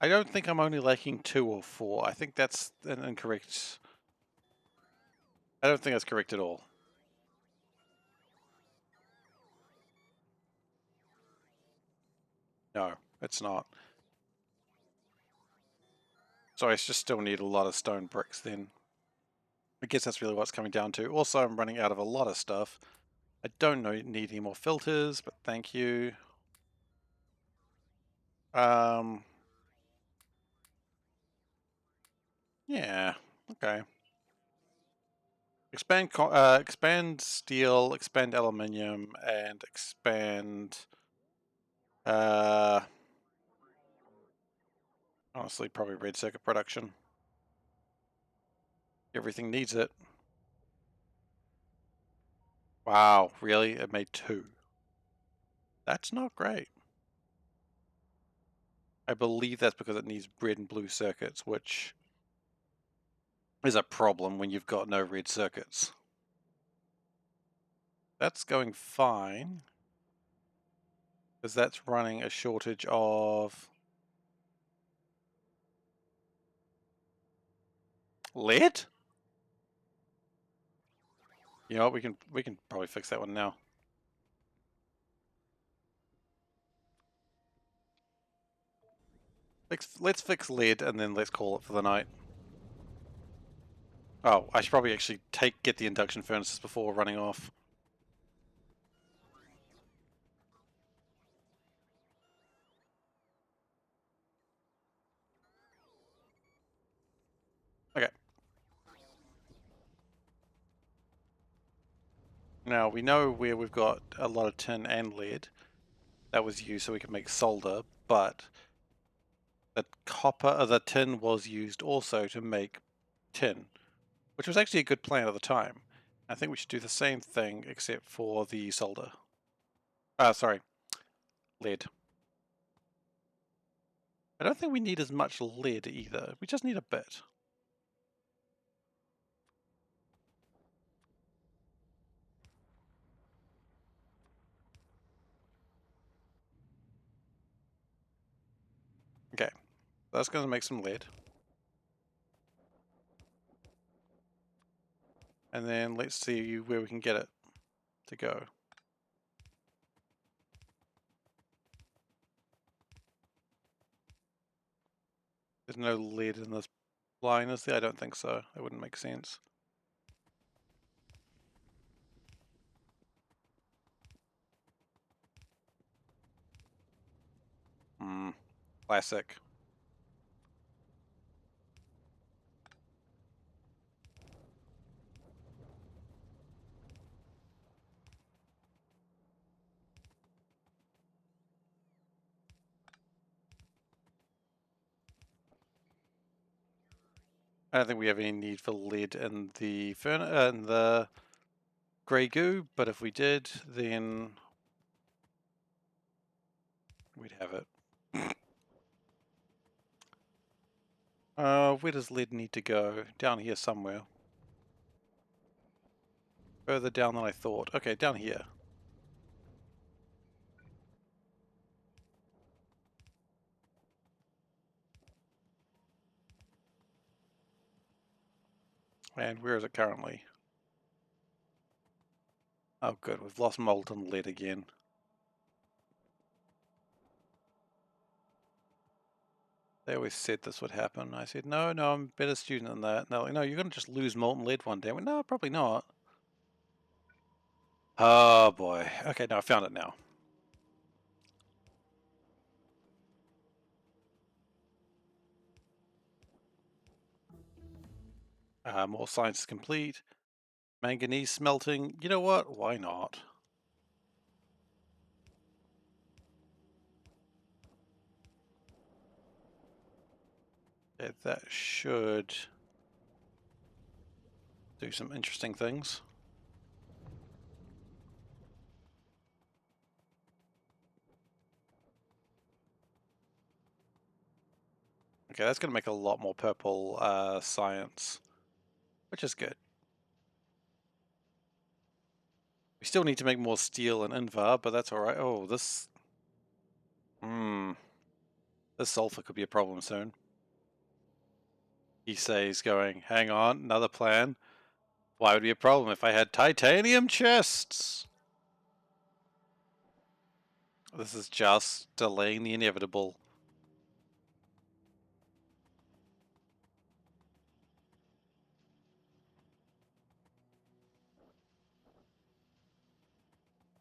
I don't think I'm only lacking 2 or 4. I think that's an incorrect... I don't think that's correct at all. No, it's not. So I just still need a lot of stone bricks then. I guess that's really what it's coming down to. Also, I'm running out of a lot of stuff. I don't need any more filters, but thank you. Yeah, okay. Expand steel, expand aluminium, and expand... honestly, probably red circuit production. Everything needs it. Wow, really? It made 2. That's not great. I believe that's because it needs red and blue circuits, which is a problem when you've got no red circuits. That's going fine, because that's running a shortage of lead? You know what, we can probably fix that one now. Let's fix lead and then let's call it for the night. Oh, I should probably actually get the induction furnaces before running off. Okay. Now we know where we've got a lot of tin and lead. That was used so we could make solder, but the tin was used also to make tin, which was actually a good plan at the time. I think we should do the same thing except for the solder. Sorry, lead. I don't think we need as much lead either. We just need a bit. Okay, That's going to make some lead. And then let's see where we can get it to go. There's no lead in this line, is there? I don't think so. That wouldn't make sense. Classic. I don't think we have any need for lead in the in the grey goo, but if we did, then we'd have it. Where does lead need to go? Down here somewhere. Further down than I thought. Okay, down here. And where is it currently? Oh good, we've lost molten lead again. They always said this would happen. I said, no, I'm a better student than that. And they're like, no, you're going to just lose molten lead one day. I went, no, probably not. Oh boy. Okay, no, I found it now. More science is complete. Manganese smelting. You know what? Why not? Yeah, that should do some interesting things. Okay, that's going to make a lot more purple science, which is good. We still need to make more steel and invar, but that's alright. Oh, this... This sulfur could be a problem soon. He says, going, hang on, another plan. Why would it be a problem if I had titanium chests? This is just delaying the inevitable.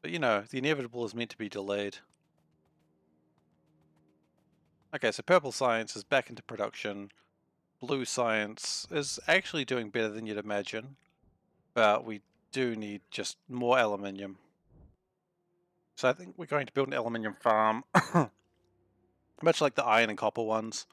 But you know, the inevitable is meant to be delayed. Okay, so purple science is back into production. Blue science is actually doing better than you'd imagine. But we do need just more aluminium. So I think we're going to build an aluminium farm. Much like the iron and copper ones.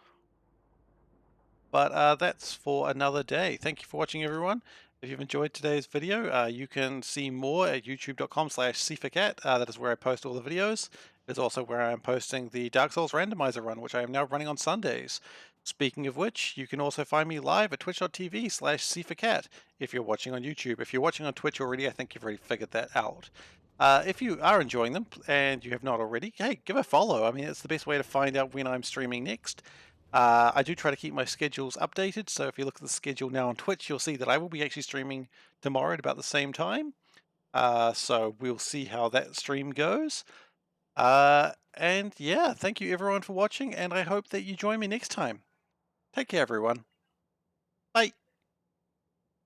But that's for another day. Thank you for watching, everyone. If you've enjoyed today's video, you can see more at youtube.com/SeiferKatt. That is where I post all the videos. It's also where I am posting the Dark Souls randomizer run, which I am now running on Sundays. Speaking of which, you can also find me live at twitch.tv/SeiferKatt if you're watching on YouTube. If you're watching on Twitch already, I think you've already figured that out. If you are enjoying them and you have not already, hey, give a follow. I mean, it's the best way to find out when I'm streaming next. I do try to keep my schedules updated, so if you look at the schedule now on Twitch, you'll see that I will be actually streaming tomorrow at about the same time. So we'll see how that stream goes. And yeah, thank you everyone for watching, and I hope that you join me next time. Take care, everyone. Bye.